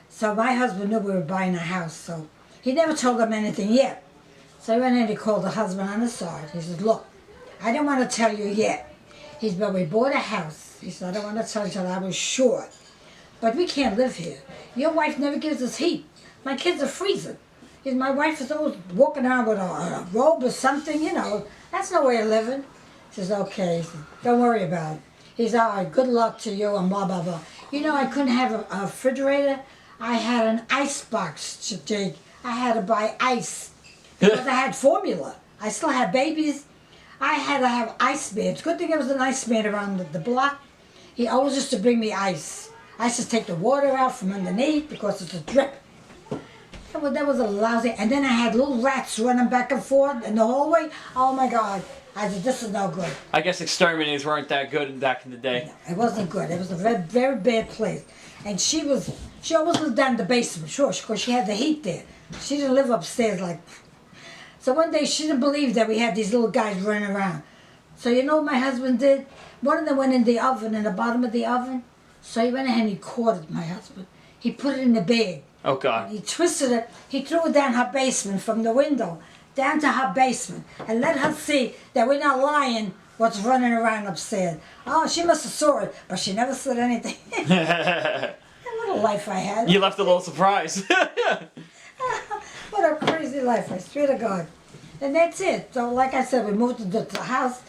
Speaker 3: So my husband knew we were buying a house, so he never told them anything yet. So he went in and he called the husband on the side. He said, look, I don't want to tell you yet. He said, but we bought a house. He said, I don't want to tell you until I was sure. But we can't live here. Your wife never gives us heat. My kids are freezing. He said, my wife is always walking around with a robe or something, you know. That's no way of living. He says, okay. He said, don't worry about it. He said, all right, good luck to you and blah, blah, blah. You know, I couldn't have a refrigerator. I had an ice box to take. I had to buy ice because I had formula. I still had babies. I had to have ice man. It's a good thing there was an ice man around the block. He always used to bring me ice. I used to take the water out from underneath because it's a drip. Well, that was a lousy. And then I had little rats running back and forth in the hallway. Oh my God. I said, this is no good.
Speaker 1: I guess exterminators weren't that good back in the day.
Speaker 3: No, it wasn't good. It was a very, very bad place. And she always lived down in the basement, sure, because she had the heat there. She didn't live upstairs like. So one day she didn't believe that we had these little guys running around. So you know what my husband did? One of them went in the oven, in the bottom of the oven. So he went ahead and he caught it, my husband. He put it in the bag.
Speaker 1: Oh, God.
Speaker 3: He twisted it. He threw it down her basement from the window, down to her basement, and let her see that we're not lying what's running around upstairs. Oh, she must have saw it, but she never said anything. What a life I had.
Speaker 1: You left a little surprise.
Speaker 3: What a crazy life, I swear to God. And that's it. So like I said, we moved to the house,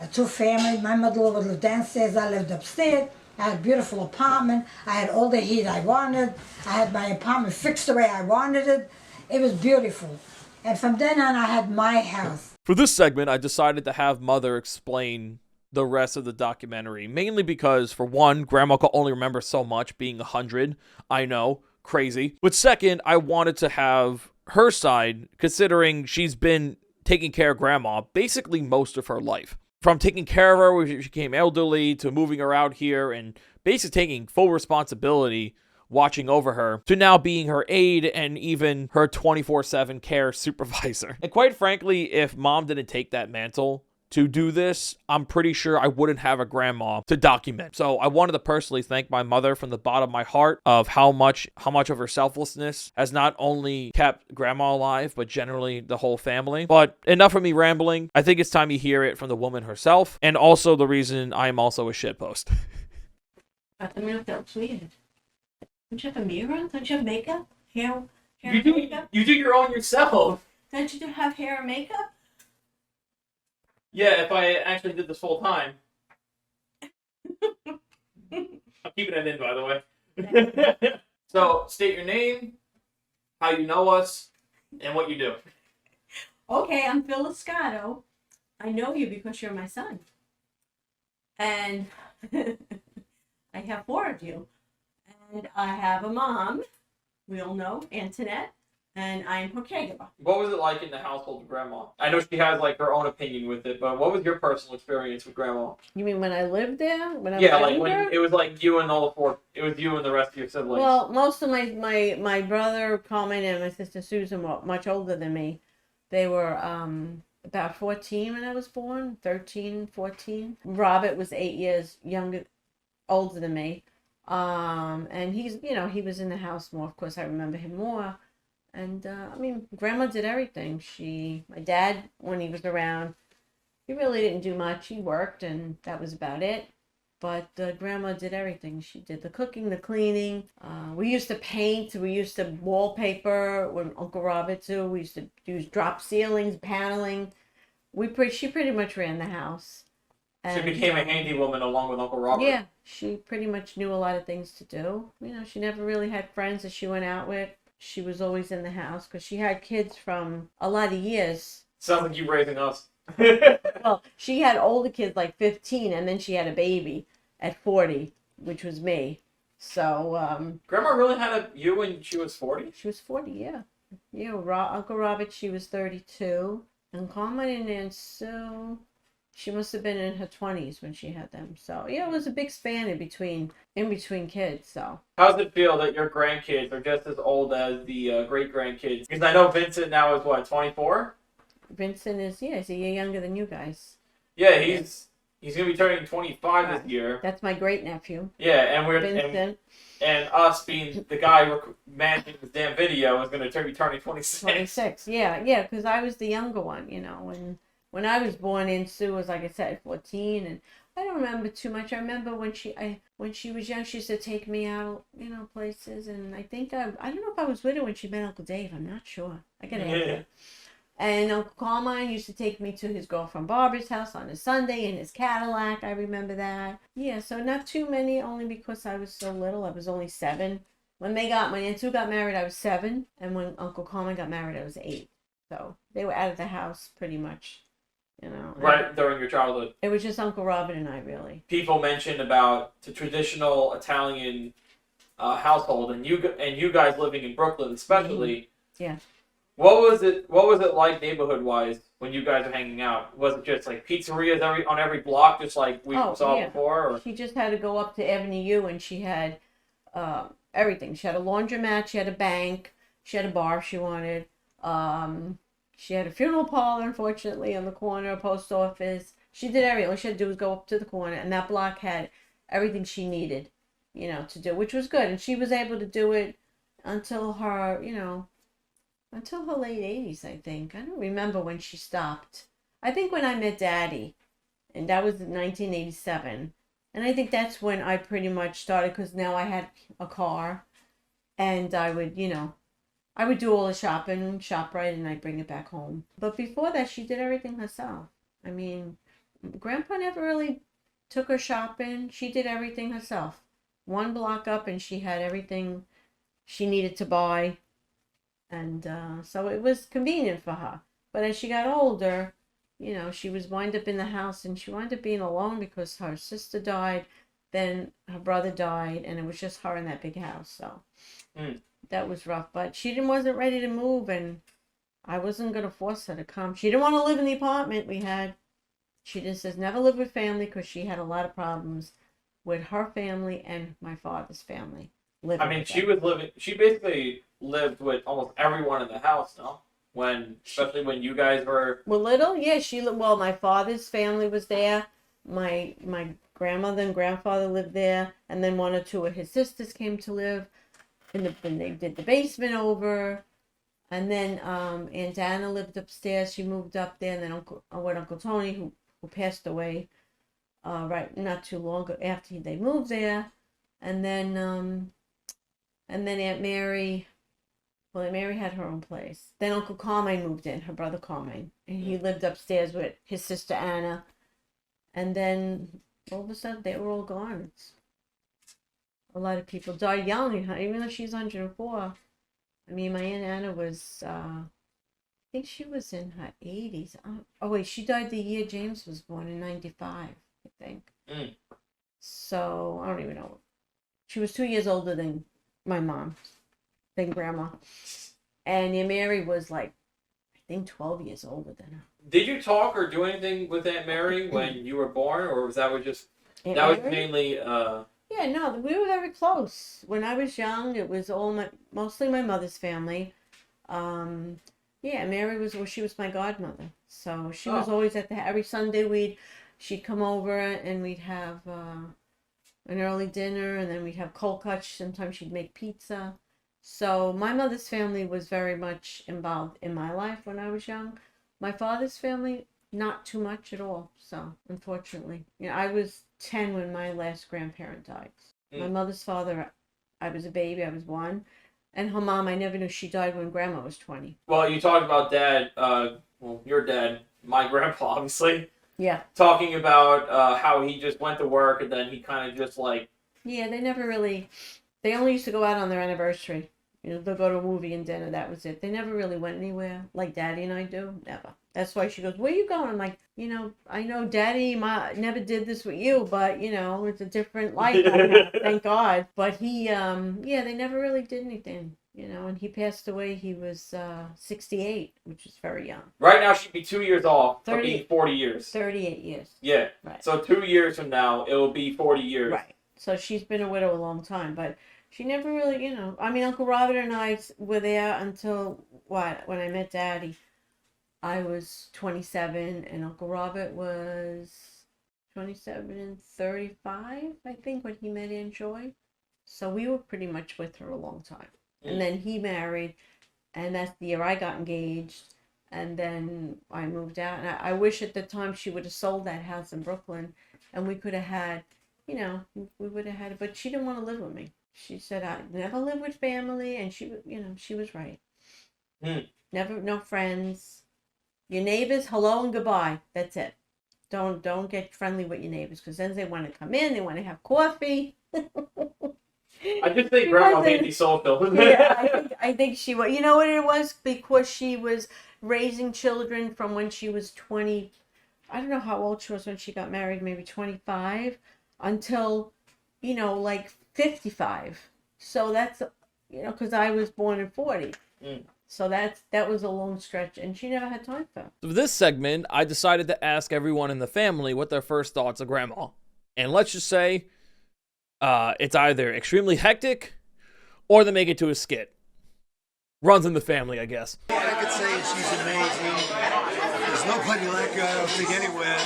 Speaker 3: a 2-family. My mother-in-law lived downstairs, I lived upstairs. I had a beautiful apartment. I had all the heat I wanted. I had my apartment fixed the way I wanted it. It was beautiful. And from then on, I had my house.
Speaker 1: For this segment, I decided to have Mother explain the rest of the documentary, mainly because, for one, Grandma could only remember so much being 100. I know, crazy. But second, I wanted to have her side, considering she's been taking care of Grandma basically most of her life. From taking care of her when she became elderly, to moving her out here and basically taking full responsibility watching over her, to now being her aide and even her 24/7 care supervisor. And quite frankly, if Mom didn't take that mantle to do this, I'm pretty sure I wouldn't have a grandma to document. So I wanted to personally thank my mother from the bottom of my heart of how much of her selflessness has not only kept grandma alive, but generally the whole family. But enough of me rambling. I think it's time you hear it from the woman herself, and also the reason I'm also a shitpost.
Speaker 5: Let me know if that looks weird. Don't you have a mirror on? Don't you have makeup? Hair
Speaker 1: You do
Speaker 5: makeup?
Speaker 1: you do your own yourself.
Speaker 5: Don't you have hair and makeup?
Speaker 1: Yeah, if I actually did this full time. I'm keeping it in, by the way. So, state your name, how you know us, and what you do.
Speaker 5: Okay, I'm Phil Escato. I know you because you're my son. And I have 4 of you. And I have a mom, we all know, Antoinette, and I'm her caregiver.
Speaker 1: What was it like in the household with Grandma? I know she has like her own opinion with it, but what was your personal experience with Grandma?
Speaker 5: You mean when I lived there? When I was
Speaker 1: Yeah, like
Speaker 5: younger?
Speaker 1: when it was like you and all the 4. It was you and the rest of your siblings.
Speaker 5: Well, most of my brother Carmen and my sister Susan were much older than me. They were about 14 when I was born, 13, 14. Robert was 8 years older than me. And he's, he was in the house more. Of course, I remember him more. And, Grandma did everything. My dad, when he was around, he really didn't do much. He worked, and that was about it. But Grandma did everything. She did the cooking, the cleaning. We used to paint. We used to wallpaper when Uncle Robert too. We used to use drop ceilings, paneling. She pretty much ran the house.
Speaker 1: She became a handy woman along with Uncle Robert.
Speaker 5: Yeah, she pretty much knew a lot of things to do. She never really had friends that she went out with. She was always in the house because she had kids from a lot of years.
Speaker 1: Sounds like you raising us.
Speaker 5: Well, she had older kids like 15, and then she had a baby at 40, which was me. So,
Speaker 1: Grandma really had you when she was 40?
Speaker 5: She was 40, yeah. Yeah, Uncle Robert, she was 32. And Carmen and Aunt Sue, she must have been in her 20s when she had them. So, yeah, it was a big span in between kids, so.
Speaker 1: How does it feel that your grandkids are just as old as the great-grandkids? Because I know Vincent now is, what, 24?
Speaker 5: Vincent is, he's a year younger than you guys.
Speaker 1: Yeah, he's going to be turning 25 this year.
Speaker 5: That's my great-nephew.
Speaker 1: Yeah, and we're...
Speaker 5: Vincent.
Speaker 1: And us being the guy managing this damn video is going to be turning 26.
Speaker 5: 26, yeah, because I was the younger one, When I was born in, Sue was, like I said, 14, and I don't remember too much. I remember when she was young, she used to take me out, places, and I think I don't know if I was with her when she met Uncle Dave. I'm not sure. I gotta ask her. And Uncle Carmine used to take me to his girlfriend Barbara's house on a Sunday in his Cadillac. I remember that. Yeah, so not too many, only because I was so little. I was only 7. When Aunt Sue got married, I was 7, and when Uncle Carmine got married, I was 8. So they were out of the house pretty much.
Speaker 1: Right during your childhood.
Speaker 5: It was just Uncle Robert and I, really.
Speaker 1: People mentioned about the traditional Italian household, and you guys living in Brooklyn, especially.
Speaker 5: Mm-hmm. Yeah.
Speaker 1: What was it like neighborhood-wise when you guys were hanging out? Was it just like pizzerias on every block, just like we saw before? Or?
Speaker 5: She just had to go up to Avenue U, and she had everything. She had a laundromat, she had a bank, she had a bar if she wanted. She had a funeral parlor, unfortunately, on the corner, a post office. She did everything. All she had to do was go up to the corner, and that block had everything she needed, to do, which was good. And she was able to do it until her, until her late 80s, I think. I don't remember when she stopped. I think when I met Daddy, and that was in 1987. And I think that's when I pretty much started, because now I had a car, and I would, I would do all the shopping, ShopRite, and I'd bring it back home. But before that, she did everything herself. Grandpa never really took her shopping. She did everything herself. One block up, and she had everything she needed to buy. And so it was convenient for her. But as she got older, she was wind up in the house, and she wound up being alone because her sister died, then her brother died, and it was just her in that big house. So that was rough. But she wasn't ready to move, and I wasn't going to force her to come. She didn't want to live in the apartment we had. She just says never live with family because she had a lot of problems with her family and my father's family.
Speaker 2: I mean, she basically lived with almost everyone in the house, no? Especially when you guys were...
Speaker 5: Well, little, yeah, my father's family was there. My grandmother and grandfather lived there. And then one or two of his sisters came to live. And they did the basement over. And then Aunt Anna lived upstairs. She moved up there. And then Uncle Tony, who passed away not too long after they moved there. And then Aunt Mary, Aunt Mary had her own place. Then Uncle Carmine moved in, her brother Carmine, and he lived upstairs with his sister Anna. And then all of a sudden they were all gone. A lot of people died young, even though she's 104. I mean, my Aunt Anna was, I think she was in her 80s. Oh wait, she died the year James was born in 95, I think. So, I don't even know. She was 2 years older than my mom, than Grandma. And Aunt Mary was like, I think 12 years older than her.
Speaker 2: Did you talk or do anything with Aunt Mary when you were born, or was that was mainly...
Speaker 5: Yeah, no, we were very close. When I was young, it was mostly my mother's family. Mary she was my godmother. So she was always every Sunday she'd come over and we'd have an early dinner, and then we'd have cold cuts. Sometimes she'd make pizza. So my mother's family was very much involved in my life when I was young. My father's family, not too much at all. So unfortunately, I was 10 when my last grandparent died. My mother's father, I was a baby. I was 1. And her mom, I never knew. She died when Grandma was 20.
Speaker 2: Well, you talked about Dad, your dad, my grandpa, obviously.
Speaker 5: Yeah.
Speaker 2: Talking about how he just went to work and then he kind of just like...
Speaker 5: Yeah, they only used to go out on their anniversary. They'll go to a movie and dinner, that was it. They never really went anywhere like Daddy and I do. Never. That's why she goes, where are you going? I'm like, I know Daddy never did this with you, but, it's a different life now, thank God. But he, they never really did anything, and he passed away. He was 68, which is very young.
Speaker 2: Right now, she'd be 2 years off of being 40 years.
Speaker 5: 38 years.
Speaker 2: Yeah.
Speaker 5: Right.
Speaker 2: So 2 years from now, it will be 40 years.
Speaker 5: Right. So she's been a widow a long time, but she never really, I mean, Uncle Robert and I were there until, when I met Daddy. I was 27, and Uncle Robert was 27 and 35, I think, when he met Aunt Joy. So we were pretty much with her a long time. And then he married, and that's the year I got engaged, and then I moved out. And I wish at the time she would have sold that house in Brooklyn, and we could have had, we would have had it. But she didn't want to live with me. She said, I never live with family, and she was right. Never, no friends. Your neighbors, hello and goodbye. That's it. Don't get friendly with your neighbors, because then they want to come in, they want to have coffee.
Speaker 2: I just think Grandma made me social.
Speaker 5: Yeah, I think she was. You know what it was? Because she was raising children from when she was 20. I don't know how old she was when she got married, maybe 25, until, like 55. So that's, because I was born in 40. So that was a long stretch, and she never had time for it.
Speaker 1: For this segment, I decided to ask everyone in the family what their first thoughts of Grandma. And let's just say, it's either extremely hectic, or they make it to a skit. Runs in the family, I guess.
Speaker 6: I could say she's amazing. There's nobody like her, I don't think, anywhere.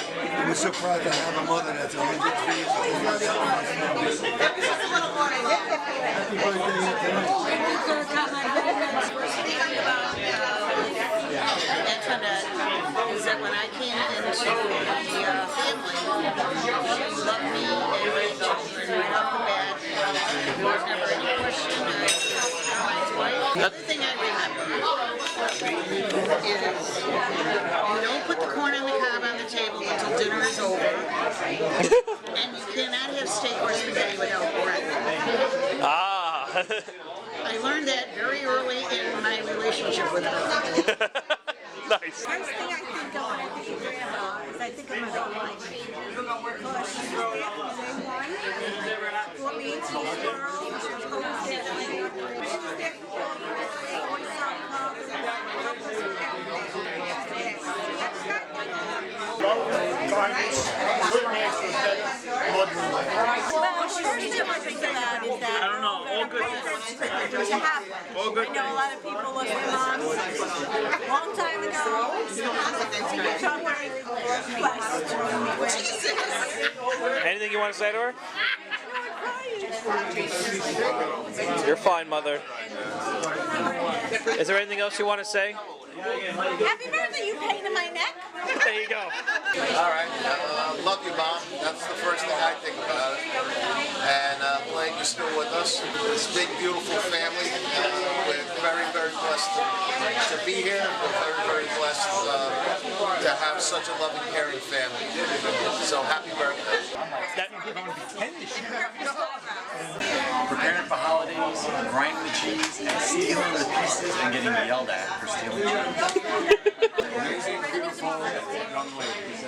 Speaker 6: We're so proud to have a mother that's 103 years old. Happy birthday, Antoinette.
Speaker 4: Antoinette is that when I came into the family, she loved me and my children right off the bat. There was never any question. My wife. The other thing I remember is you don't put the corn on the cob on the table until dinner is over, and you cannot have steak or spaghetti without bread. I learned that very early in my relationship with her.
Speaker 2: Nice.
Speaker 7: First thing I think of when I think of grandma is I think of my whole life. Because she was there from day one, brought me into this world, she was always there for me. She was there for all of us, they always saw me love, help us with everything.
Speaker 5: Well, first thing I think about is that. I don't know. All good. To happen. All good. I know a lot of people lost their moms a long time ago. So I'm very blessed.
Speaker 2: Anything you want to say to her? You're fine, Mother. Is there anything else you want to say?
Speaker 5: Happy birthday! You painted my neck.
Speaker 2: There you go.
Speaker 8: All right. Love you, Mom. That's the first thing I think about. And glad you're still with us. This big, beautiful family. We're very, very blessed to be here. We're very, very blessed to have such a loving, caring family. So happy birthday.
Speaker 9: Preparing for holidays, grinding the cheese, and stealing the pieces and getting yelled at for stealing cheese. Amazing, beautiful young ladies.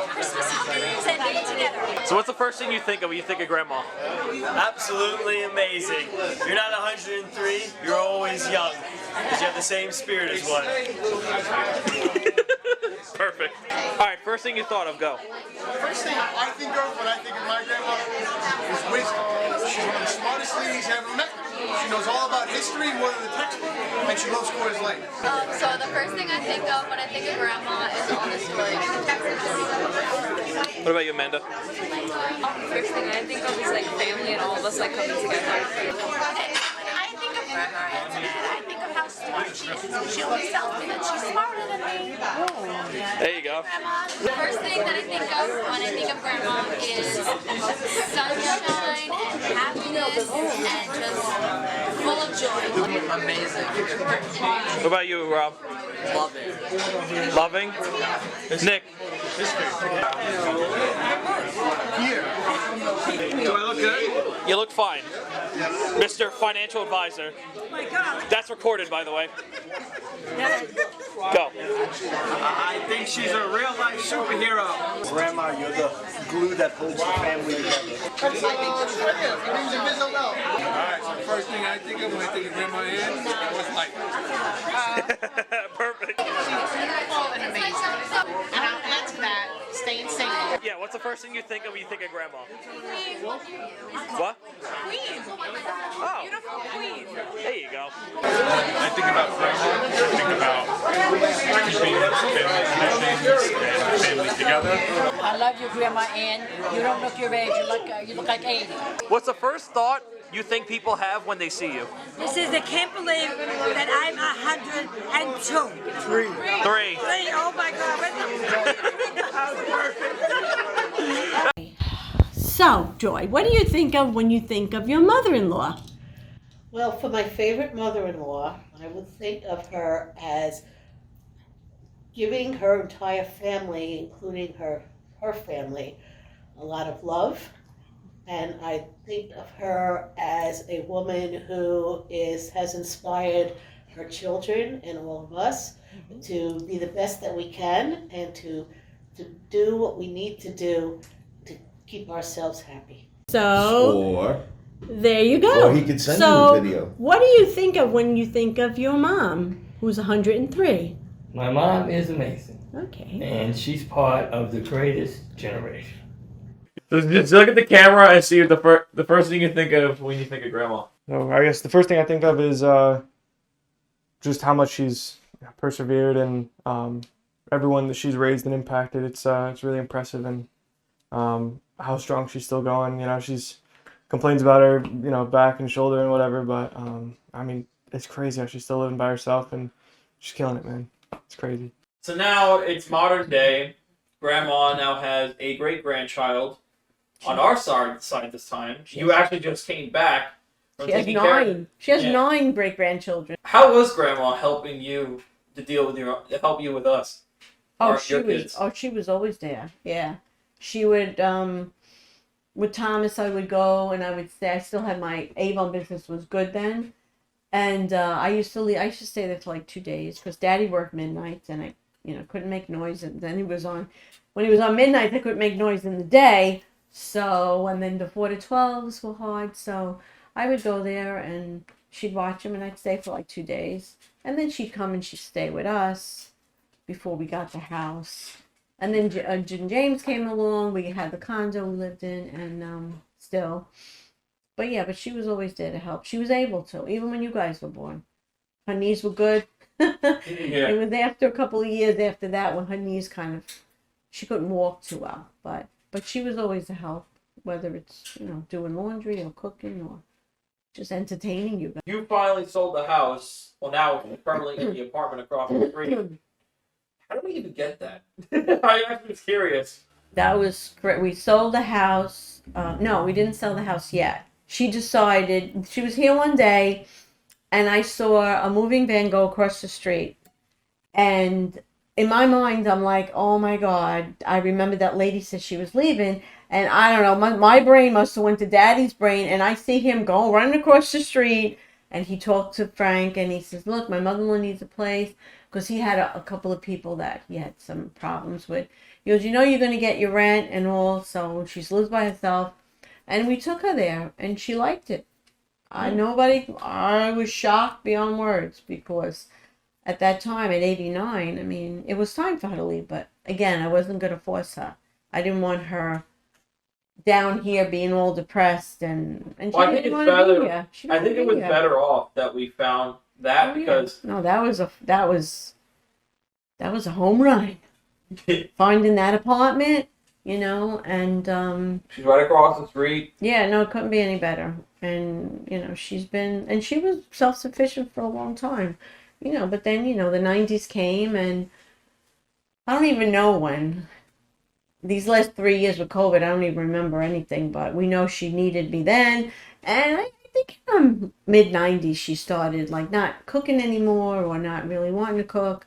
Speaker 7: Christmas holidays and being together.
Speaker 2: So what's the first thing you think of when you think of Grandma?
Speaker 10: Absolutely amazing. You're not 103, you're always young. Because you have the same spirit as one.
Speaker 2: Perfect. All right, first thing you thought of, go.
Speaker 6: First thing I think of when I think of my grandmother is wisdom. She's one of the smartest ladies I ever met. She knows all about history, more than the textbook, and she loves Coors Light.
Speaker 11: So the first thing I think of when I think of Grandma is all the stories.
Speaker 2: What about you, Amanda?
Speaker 11: First thing I think of is like family and all of us like coming together.
Speaker 7: I think of Grandma Antoinette. I think of how smart she is. She always tells me that she's smarter than me.
Speaker 2: There you go.
Speaker 11: The first thing that I think of when I think of Grandma is sunshine and happiness and just full of joy.
Speaker 10: Amazing.
Speaker 2: What about you, Rob?
Speaker 10: Loving.
Speaker 2: Loving? Nick?
Speaker 6: Do I look good?
Speaker 2: You look fine. Mr. Financial Advisor.
Speaker 7: Oh my God.
Speaker 2: That's recorded, by the way. Go.
Speaker 10: I think she's a real life superhero.
Speaker 9: Grandma, you're the glue that holds the family together.
Speaker 6: Everything's invisible. Alright, so the first thing I think of when I think of Grandma Ann was light.
Speaker 2: Perfect.
Speaker 4: And I'll add to that, staying single.
Speaker 2: Yeah, what's the first thing you think of when you think of Grandma? What?
Speaker 7: Queen.
Speaker 2: Oh,
Speaker 7: Beautiful queen.
Speaker 2: there you go.
Speaker 12: I think about grandma, I think about keeping family traditions and family together.
Speaker 3: I love you, Grandma Ann. You don't look your age. You look like 80.
Speaker 2: What's the first thought you think people have when they see you?
Speaker 3: This is, I can't believe that I'm 102.
Speaker 2: Three.
Speaker 3: Oh my God.
Speaker 5: So, Joy, what do you think of when you think of your mother-in-law?
Speaker 13: Well, for my favorite mother-in-law, I would think of her as giving her entire family, including her family, a lot of love. And I think of her as a woman who has inspired her children and all of us to be the best that we can and to do what we need to do to keep ourselves happy.
Speaker 5: So,
Speaker 14: Or
Speaker 5: there you go.
Speaker 14: Or he could send you
Speaker 5: so,
Speaker 14: a video.
Speaker 5: What do you think of when you think of your mom, who's 103?
Speaker 10: My mom is amazing.
Speaker 5: Okay.
Speaker 10: And she's part of the greatest generation.
Speaker 2: Just look at the camera and see the first thing you think of when you think of Grandma.
Speaker 15: So I guess the first thing I think of is just how much she's persevered and everyone that she's raised and impacted. It's really impressive, and how strong she's still going. You know, she's complains about her back and shoulder and whatever, but I mean, it's crazy how she's still living by herself and she's killing it, man. It's crazy.
Speaker 1: So now it's modern day. Grandma now has a great-grandchild on our side this time. You actually just came back from
Speaker 5: She has
Speaker 1: taking care.
Speaker 5: 9. She has 9 great-grandchildren.
Speaker 1: How was Grandma helping you to help you with us?
Speaker 5: Oh,
Speaker 1: Your kids?
Speaker 5: she was always there. Yeah. She would, with Thomas, I would go and I would say, I still had my Avon business was good then. And I used to stay there for like 2 days because Daddy worked midnights and I, couldn't make noise. And then when he was on midnight, I couldn't make noise in the day. So, and then the 4 to 12s were hard. So I would go there and she'd watch him and I'd stay for like 2 days. And then she'd come and she'd stay with us before we got the house. And then James came along. We had the condo we lived in and still. But yeah, but she was always there to help. She was able to, even when you guys were born. Her knees were good. It was after a couple of years after that when her knees she couldn't walk too well. But she was always to help, whether it's, doing laundry or cooking or just entertaining you guys.
Speaker 1: You finally sold the house. Well, now it's permanently in the apartment across the street. How do we even get that? I'm just curious.
Speaker 5: That was great. We sold the house. No, we didn't sell the house yet. She decided, she was here one day and I saw a moving van go across the street. And in my mind, I'm like, oh my God, I remember that lady said she was leaving. And I don't know, my brain must have went to Daddy's brain. And I see him go running across the street. And he talked to Frank and he says, look, my mother-in-law needs a place. Because he had a couple of people that he had some problems with. He goes, you're going to get your rent and all. So she lives by herself. And we took her there, and she liked it. I was shocked beyond words because at that time, at 89, I mean, it was time for her to leave. But again, I wasn't going to force her. I didn't want her down here being all depressed and she didn't want to be here.
Speaker 1: I think it was better off that we found that because
Speaker 5: no, that was a home run. Finding that apartment. And
Speaker 1: she's right across the street.
Speaker 5: Yeah, no, it couldn't be any better. And she was self-sufficient for a long time, but then the 90s came and I don't even know when. These last 3 years with COVID, I don't even remember anything, but we know she needed me then. And I think in mid-90s she started like not cooking anymore or not really wanting to cook,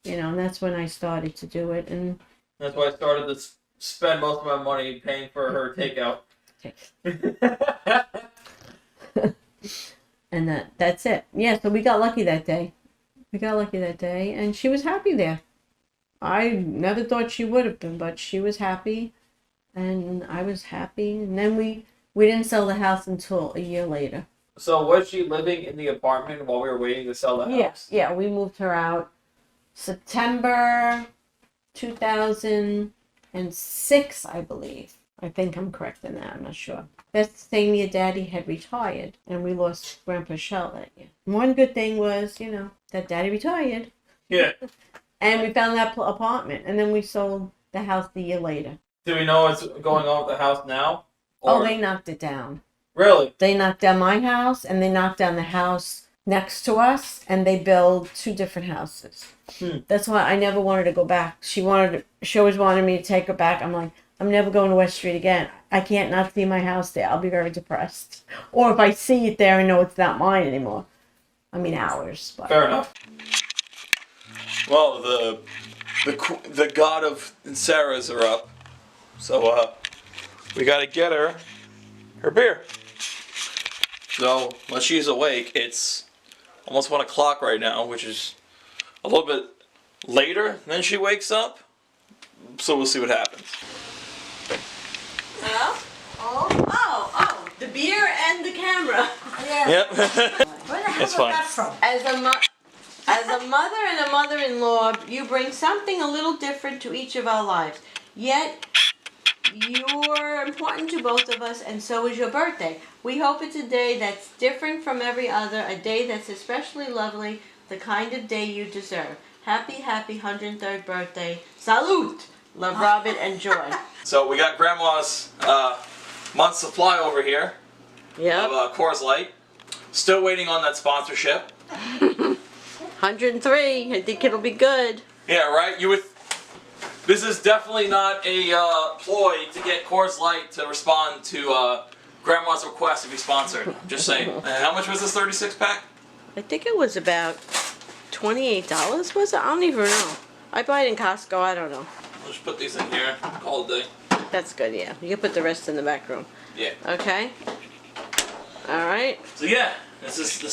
Speaker 5: and that's when I started to do it. And
Speaker 1: that's why I started to spend most of my money paying for her takeout.
Speaker 5: And that's it. Yeah, so we got lucky that day. And she was happy there. I never thought she would have been, but she was happy, and I was happy. And then we didn't sell the house until a year later.
Speaker 1: So was she living in the apartment while we were waiting to sell the house?
Speaker 5: Yeah, we moved her out September 2006, I believe. I think I'm correct in that. I'm not sure. That's the same year Daddy had retired, and we lost Grandpa Shell that year. One good thing was, that Daddy retired.
Speaker 1: Yeah.
Speaker 5: And we found that apartment, and then we sold the house the year later.
Speaker 1: Do we know what's going on with the house now?
Speaker 5: Oh, they knocked it down.
Speaker 1: Really?
Speaker 5: They knocked down my house, and they knocked down the house next to us, and they built 2 different houses. That's why I never wanted to go back. She always wanted me to take her back. I'm like, I'm never going to West Street again. I can't not see my house there. I'll be very depressed. Or if I see it there, I know it's not mine anymore. I mean, ours. But.
Speaker 2: Fair enough. Well, the god of Inserras are up, so we gotta get her beer. So when she's awake, it's almost 1 o'clock right now, which is a little bit later than she wakes up. So we'll see what happens.
Speaker 5: Hello? Oh, the beer and the camera.
Speaker 3: Yeah.
Speaker 2: Yep.
Speaker 3: Where the hell
Speaker 2: It's
Speaker 3: was
Speaker 2: fine.
Speaker 3: that from?
Speaker 5: As a mother and a mother-in-law, you bring something a little different to each of our lives. Yet, you're important to both of us, and so is your birthday. We hope it's a day that's different from every other, a day that's especially lovely, the kind of day you deserve. Happy 103rd birthday. Salute! Love, Robin, and joy.
Speaker 2: So we got Grandma's month supply over here of Coors Light. Still waiting on that sponsorship.
Speaker 5: 103. I think it'll be good.
Speaker 2: Yeah, right? This is definitely not a ploy to get Coors Light to respond to Grandma's request to be sponsored. Just saying. How much was this 36 pack?
Speaker 5: I think it was about $28, was it? I don't even know. I buy it in Costco, I don't know.
Speaker 2: I'll just put these in here. Call it a day.
Speaker 5: That's good, yeah. You can put the rest in the back room.
Speaker 2: Yeah.
Speaker 5: Okay? Alright.
Speaker 2: So yeah, this is the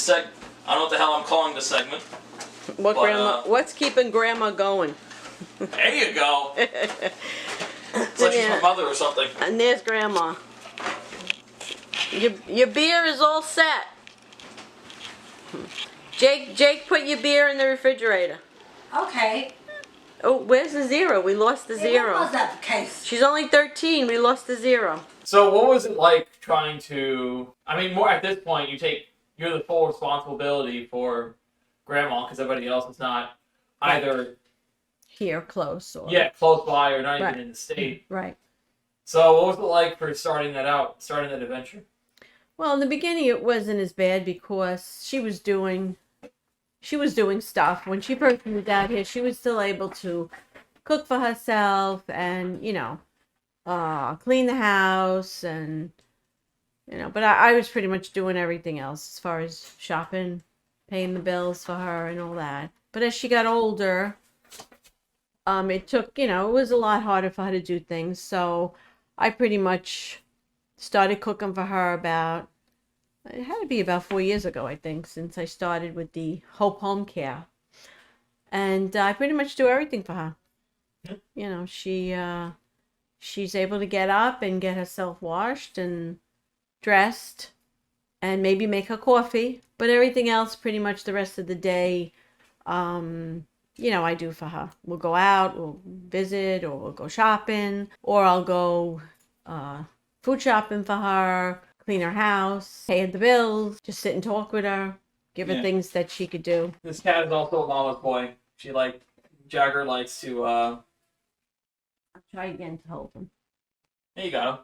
Speaker 2: I don't know what the hell I'm calling this segment.
Speaker 5: What
Speaker 2: But,
Speaker 5: grandma? What's keeping grandma going?
Speaker 2: There you go. It's like she's my mother or something.
Speaker 5: And there's grandma. Your beer is all set. Jake, put your beer in the refrigerator.
Speaker 3: Okay.
Speaker 5: Oh, where's the zero? We lost the zero.
Speaker 3: What was that case?
Speaker 5: She's only 13. We lost the zero.
Speaker 1: So what was it like trying to? I mean, more at this point, you're the full responsibility for grandma because everybody else is not either
Speaker 5: Here, close or
Speaker 1: close by or not
Speaker 5: Right.
Speaker 1: even in the state.
Speaker 5: Right.
Speaker 1: So what was it like for starting that adventure?
Speaker 5: Well, in the beginning, it wasn't as bad because she was doing stuff. When she first moved out here, she was still able to cook for herself and, clean the house and, but I was pretty much doing everything else as far as shopping, paying the bills for her and all that. But as she got older, it took, it was a lot harder for her to do things. So I pretty much started cooking for her it had to be about 4 years ago, I think, since I started with the Hope Home Care. And I pretty much do everything for her. She's able to get up and get herself washed and dressed and maybe make her coffee. But everything else, pretty much the rest of the day, I do for her. We'll go out, we'll visit, or we'll go shopping, or I'll go food shopping for her, clean her house, pay her the bills, just sit and talk with her, give her things that she could do.
Speaker 1: This cat is also a mama's boy. Jagger likes to.
Speaker 5: I'll try again to hold him.
Speaker 1: There you go.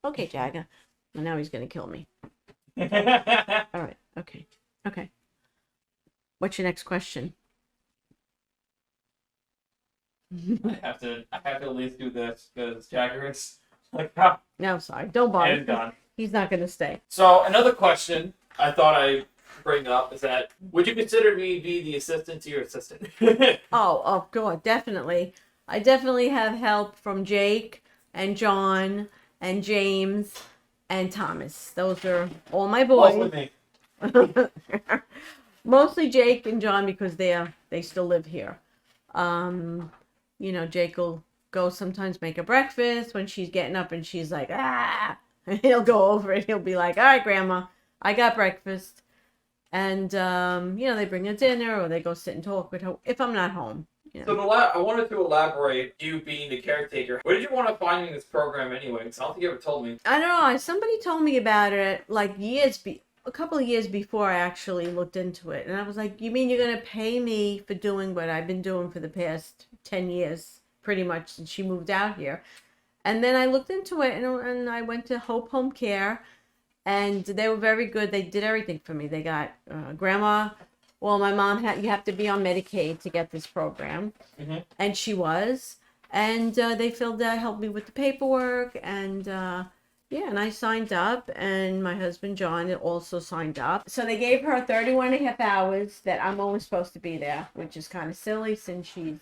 Speaker 5: Okay, Jagger. Well, now he's gonna kill me. All right. Okay. What's your next question?
Speaker 1: I have to at least do this because Jagger is like how.
Speaker 5: No, sorry. Don't bother.
Speaker 1: And gone.
Speaker 5: He's not gonna stay.
Speaker 1: So another question I thought I'd bring up is that would you consider me be the assistant to your assistant?
Speaker 5: Oh God, definitely. I definitely have help from Jake and John and James and Thomas. Those are all my boys.
Speaker 1: Mostly me.
Speaker 5: Mostly Jake and John because they still live here. Jake will go sometimes make her breakfast when she's getting up and she's like, ah. And he'll go over and he'll be like, all right, Grandma, I got breakfast. And, they bring her dinner or they go sit and talk with her if I'm not home.
Speaker 1: So I wanted to elaborate you being the caretaker. What did you want to find in this program anyway? Because I don't think you ever told me.
Speaker 5: I don't know. Somebody told me about it like a couple of years before I actually looked into it. And I was like, you mean you're going to pay me for doing what I've been doing for the past 10 years, pretty much since she moved out here? And then I looked into it and I went to Hope Home Care and they were very good. They did everything for me. They got grandma. Well, my mom you have to be on Medicaid to get this program.
Speaker 1: Mm-hmm.
Speaker 5: And she was. And they helped me with the paperwork and and I signed up, and my husband, John, also signed up. So they gave her 31 and a half hours that I'm only supposed to be there, which is kind of silly since she's,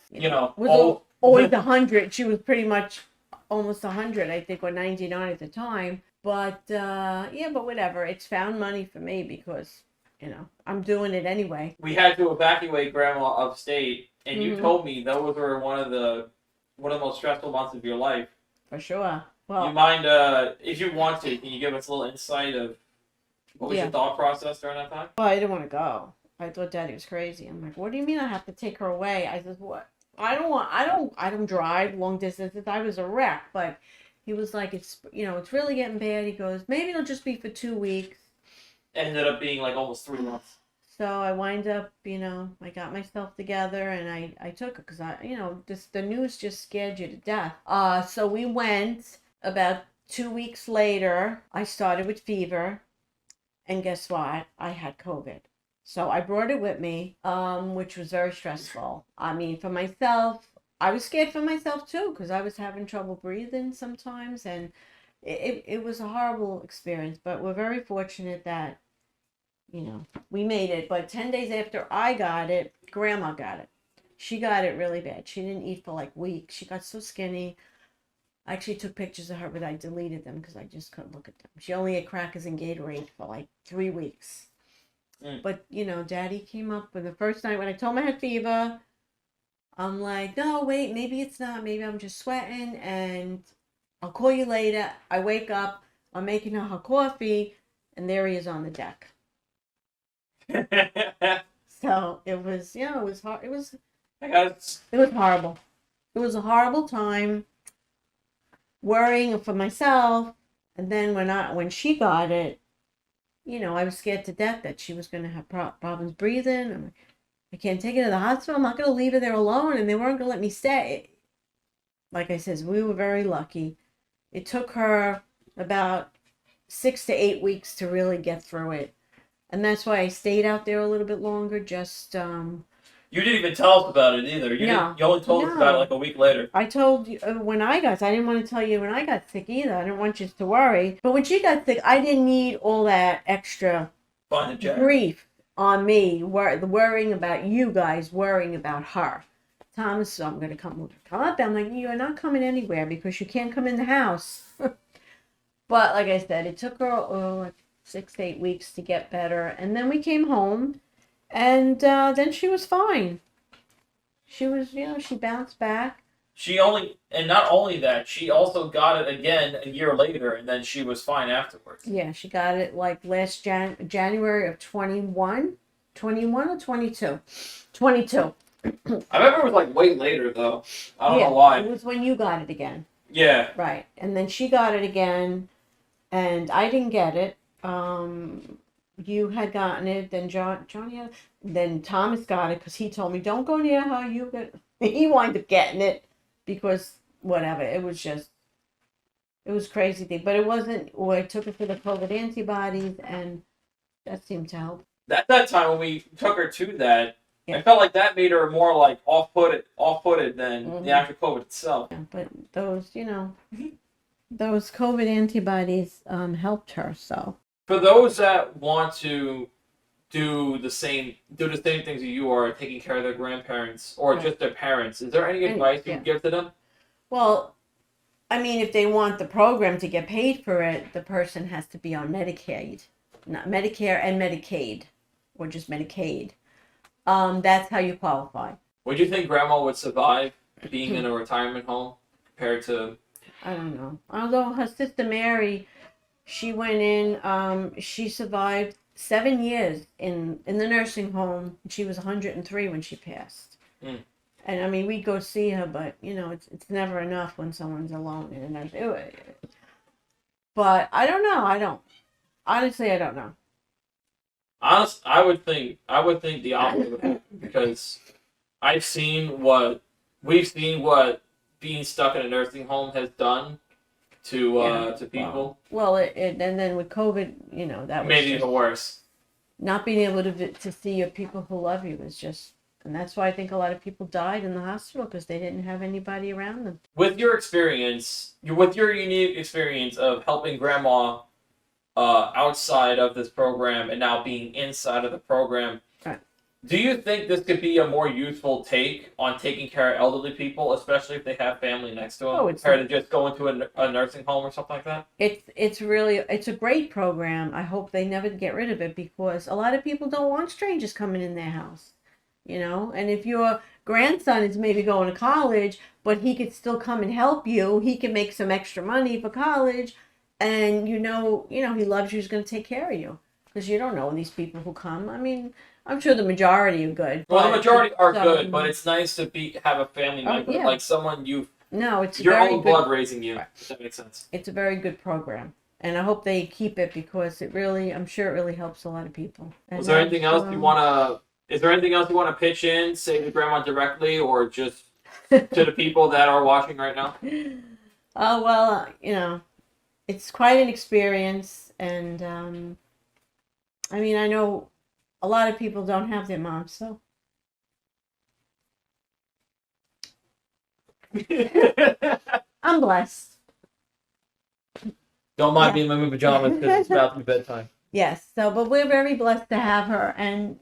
Speaker 5: always 100. She was pretty much almost 100, I think, or 99 at the time. But, but whatever. It's found money for me because, I'm doing it anyway.
Speaker 1: We had to evacuate Grandma upstate, and you told me those were one of the most stressful months of your life.
Speaker 5: For sure. Well,
Speaker 1: you mind, if you want to, can you give us a little insight of what was your thought process during that time?
Speaker 5: Well, I didn't want to go. I thought Daddy was crazy. I'm like, what do you mean I have to take her away? I said, what? I don't drive long distances. I was a wreck, but he was like, it's really getting bad. He goes, maybe it'll just be for 2 weeks.
Speaker 1: Ended up being like almost 3 months.
Speaker 5: So I wind up, I got myself together and I took it because the news just scared you to death. So we went. About 2 weeks later, I started with fever, and guess what? I had COVID. So I brought it with me, which was very stressful. I mean, for myself, I was scared for myself too, because I was having trouble breathing sometimes, and it was a horrible experience. But we're very fortunate that, we made it. But 10 days after I got it, Grandma got it. She got it really bad. She didn't eat for like weeks. She got so skinny. I actually took pictures of her, but I deleted them because I just couldn't look at them. She only ate crackers and Gatorade for like 3 weeks. But you know, Daddy came up with the first night when I told him I had fever. I'm like, no, wait, maybe it's not. Maybe I'm just sweating, and I'll call you later. I wake up, I'm making her coffee, and there he is on the deck. So it was, you know, it was hard. It was horrible. It was a horrible time, worrying for myself. And then when she got it, you know, I was scared to death that she was going to have problems breathing. I'm like, I can't take her to the hospital. I'm not going to leave her there alone. And they weren't going to let me stay. Like I said, we were very lucky. It took her about 6 to 8 weeks to really get through it. And that's why I stayed out there a little bit longer. Just
Speaker 2: You didn't even tell us about it either. You only told us about it like a week later.
Speaker 5: I told you when I didn't want to tell you when I got sick either. I didn't want you to worry. But when she got sick, I didn't need all that extra grief on me, worrying about you guys, worrying about her. Thomas, so I'm going to come up. I'm like, you're not coming anywhere because you can't come in the house. But like I said, it took her like 6 to 8 weeks to get better. And then we came home, and then she was fine. She was, you know, she bounced back.
Speaker 2: Not only that, she also got it again a year later, and then she was fine afterwards.
Speaker 5: Yeah, she got it like last January of 21 or 22? 22.
Speaker 2: I remember it was like way later, though. I don't know why.
Speaker 5: It was when you got it again.
Speaker 2: Yeah.
Speaker 5: Right. And then she got it again, and I didn't get it. You had gotten it, then Johnny had, then Thomas got it because he told me, don't go near her, he wound up getting it because whatever, it was crazy thing, but it wasn't, I took it for the COVID antibodies, and that seemed to help.
Speaker 2: At that time when we took her to that, I felt like that made her more like off-putted than the actual COVID itself.
Speaker 5: Yeah, but those, you know, those COVID antibodies helped her, so.
Speaker 2: For those that want to do the same things that you are, taking care of their grandparents or just their parents, is there any advice you would give to them?
Speaker 5: Well, I mean, if they want the program to get paid for it, the person has to be on Medicaid, not Medicare and Medicaid, or just Medicaid. That's how you qualify.
Speaker 2: Would you think Grandma would survive being in a retirement home compared to?
Speaker 5: I don't know. Although her sister Mary, she went in, she survived 7 years in the nursing home. She was 103 when she passed. And I mean, we go see her, but you know, it's never enough when someone's alone in a nursing home. But I don't know. Honestly, I don't know.
Speaker 2: I would think the opposite would happen because we've seen what being stuck in a nursing home has done to people.
Speaker 5: Well, and then with COVID, you know, that was
Speaker 2: made it even worse.
Speaker 5: Not being able to see your people who love you is just, and that's why I think a lot of people died in the hospital because they didn't have anybody around them.
Speaker 2: With your unique experience of helping Grandma outside of this program and now being inside of the program, do you think this could be a more useful take on taking care of elderly people, especially if they have family next to them, compared to just going to a nursing home or something like that?
Speaker 5: It's a great program. I hope they never get rid of it because a lot of people don't want strangers coming in their house, you know. And if your grandson is maybe going to college, but he could still come and help you, he can make some extra money for college, and you know he loves you. He's going to take care of you because you don't know these people who come. I mean, I'm sure the majority are good.
Speaker 2: Well, the majority are good, but it's nice to have a family member, like someone your own blood raising you. If that makes sense.
Speaker 5: It's a very good program, and I hope they keep it because I'm sure it really helps a lot of people.
Speaker 2: Is there anything else you want to pitch in, say to Grandma directly, or just to the people that are watching right now?
Speaker 5: Oh well, you know, it's quite an experience, and I mean, I know a lot of people don't have their moms, so. I'm blessed.
Speaker 2: Don't mind being in my pajamas because it's about to be bedtime.
Speaker 5: Yes, but we're very blessed to have her, and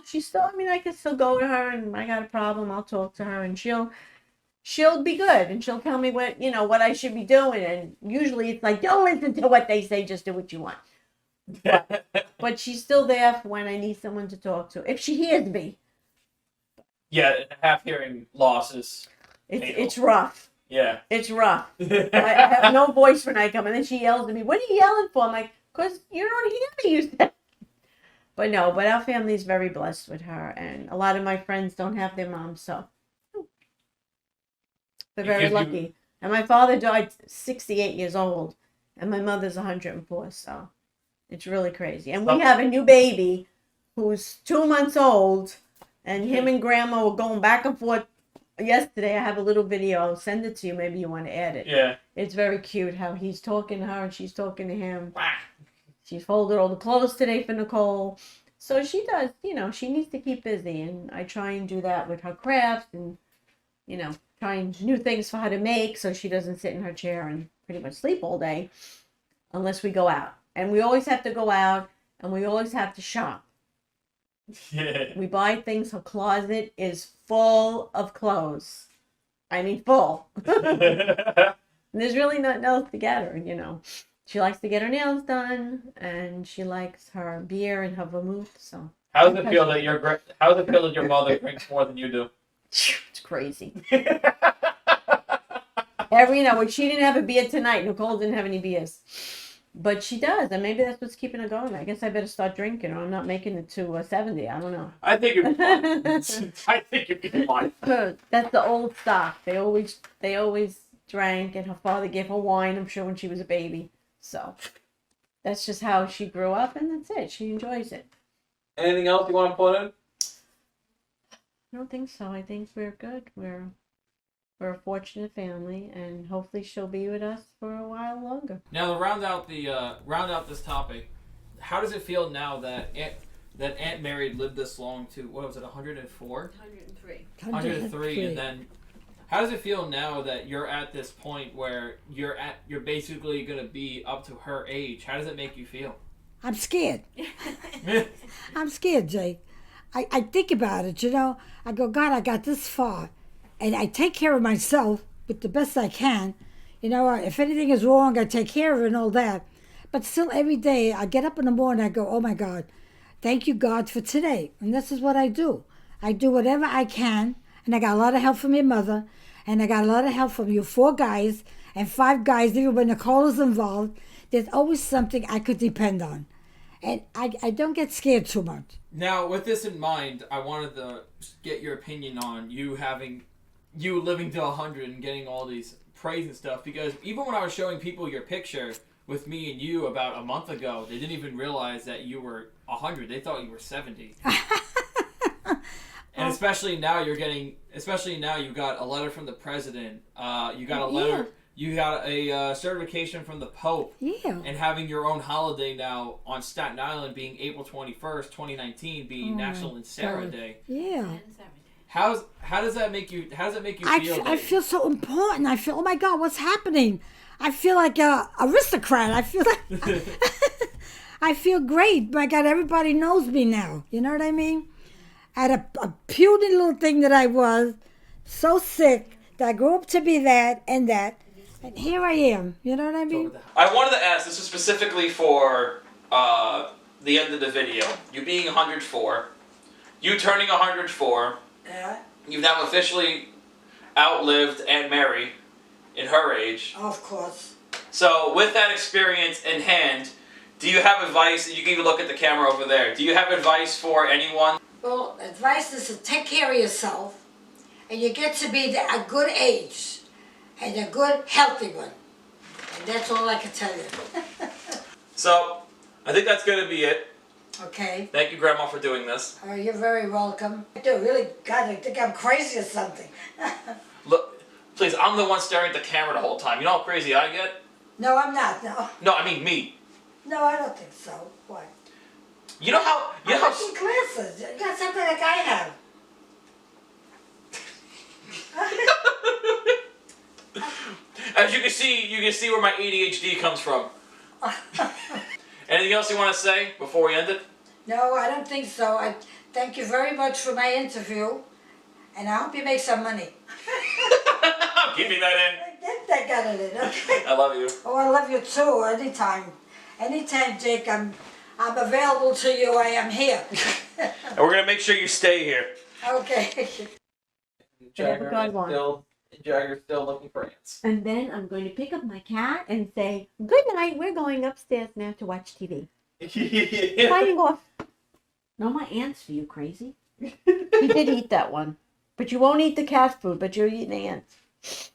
Speaker 5: she's still, I mean, I can still go to her, and when I got a problem, I'll talk to her, and she'll be good, and she'll tell me what I should be doing, and usually it's like, don't listen to what they say, just do what you want. But But she's still there for when I need someone to talk to. If she hears me.
Speaker 1: Yeah, half hearing loss is
Speaker 5: It's rough.
Speaker 1: Yeah.
Speaker 5: It's rough. I have no voice when I come, and then she yells at me, "What are you yelling for?" I'm like, "'Cause you don't hear me, you said." But no, but our family's very blessed with her, and a lot of my friends don't have their moms, so they're very lucky. And my father died 68 years old, and my mother's 104, so it's really crazy. And we have a new baby who's 2 months old, and him and Grandma were going back and forth. Yesterday, I have a little video. I'll send it to you. Maybe you want to add it.
Speaker 1: Yeah.
Speaker 5: It's very cute how he's talking to her and she's talking to him. She's folded all the clothes today for Nicole. So she does, she needs to keep busy. And I try and do that with her crafts and, trying new things for her to make so she doesn't sit in her chair and pretty much sleep all day unless we go out. And we always have to go out and we always have to shop.
Speaker 1: Yeah.
Speaker 5: We buy things. Her closet is full of clothes. I mean, full. There's really nothing else to get her, She likes to get her nails done, and she likes her beer and her vermouth. So.
Speaker 1: How does it feel that your mother drinks more than you do?
Speaker 5: It's crazy. When she didn't have a beer tonight, Nicole didn't have any beers. But she does, and maybe that's what's keeping her going. I guess I better start drinking, or I'm not making it to 70. I don't know.
Speaker 1: I think you'd be fine. I think you'd be fine.
Speaker 5: That's the old stock. They always drank, and her father gave her wine, I'm sure, when she was a baby. So that's just how she grew up, and that's it. She enjoys it.
Speaker 1: Anything else you want to put in?
Speaker 5: I don't think so. I think we're good. We're a fortunate family, and hopefully she'll be with us for a while longer.
Speaker 1: Now, to round out this topic, how does it feel now that Aunt Mary lived this long to, what was it, 104?
Speaker 5: 103.
Speaker 1: 103, and then how does it feel now that you're at this point where you're basically going to be up to her age? How does it make you feel?
Speaker 3: I'm scared. I'm scared, Jake. I think about it, I go, God, I got this far. And I take care of myself with the best I can. If anything is wrong, I take care of it and all that. But still, every day, I get up in the morning, I go, oh my God, thank you, God, for today. And this is what I do. I do whatever I can. And I got a lot of help from your mother. And I got a lot of help from you 4 guys and 5 guys, even when Nicole is involved. There's always something I could depend on. And I don't get scared too much.
Speaker 1: Now, with this in mind, I wanted to get your opinion on you living to 100 and getting all these praise and stuff, because even when I was showing people your picture with me and you about a month ago, they didn't even realize that you were 100. They thought you were 70. And especially now you got a letter from the president. You got a letter. Yeah. You got a certification from the Pope.
Speaker 3: Yeah.
Speaker 1: And having your own holiday now on Staten Island being April 21st, 2019 being National Inserra Day.
Speaker 3: Yeah.
Speaker 1: How does that make you feel?
Speaker 3: I feel so important. I feel, oh my God, what's happening? I feel like a aristocrat. I feel like I feel great. My God, everybody knows me now. You know what I mean? At a puny little thing that I was, so sick that I grew up to be that and that. And here I am. You know what I mean?
Speaker 2: I wanted to ask, this is specifically for the end of the video. You being 104, you turning 104,
Speaker 3: yeah.
Speaker 2: You've now officially outlived Aunt Mary in her age.
Speaker 3: Of course.
Speaker 2: So with that experience in hand, do you have advice? You can even look at the camera over there. Do you have advice for anyone?
Speaker 3: Well, advice is to take care of yourself, and you get to be a good age. And a good, healthy one. And that's all I can tell you.
Speaker 2: So, I think that's going to be it.
Speaker 3: Okay.
Speaker 2: Thank you, Grandma, for doing this.
Speaker 3: Oh, you're very welcome. I do really, God, I think I'm crazy or something.
Speaker 2: Look, please, I'm the one staring at the camera the whole time. You know how crazy I get?
Speaker 3: No, I'm not, no.
Speaker 2: No, I mean me.
Speaker 3: No, I don't think so. Why?
Speaker 2: You know how...
Speaker 3: I'm making glasses. You got something like I have.
Speaker 2: As you can see where my ADHD comes from. Anything else you want to say before we end it?
Speaker 3: No, I don't think so. I thank you very much for my interview, and I hope you make some money.
Speaker 2: I'm keeping that in.
Speaker 3: Get that got it in, okay?
Speaker 2: I love you.
Speaker 3: Oh, I love you too. Anytime, Jake. I'm available to you. I am here.
Speaker 2: And we're gonna make sure you stay here.
Speaker 3: Okay.
Speaker 5: Have a good one.
Speaker 2: Jagger's still looking for ants.
Speaker 5: And then I'm going to pick up my cat and say, good night, we're going upstairs now to watch TV. Signing off. No more ants for you, crazy. You did eat that one. But you won't eat the cat food, but you're eating ants.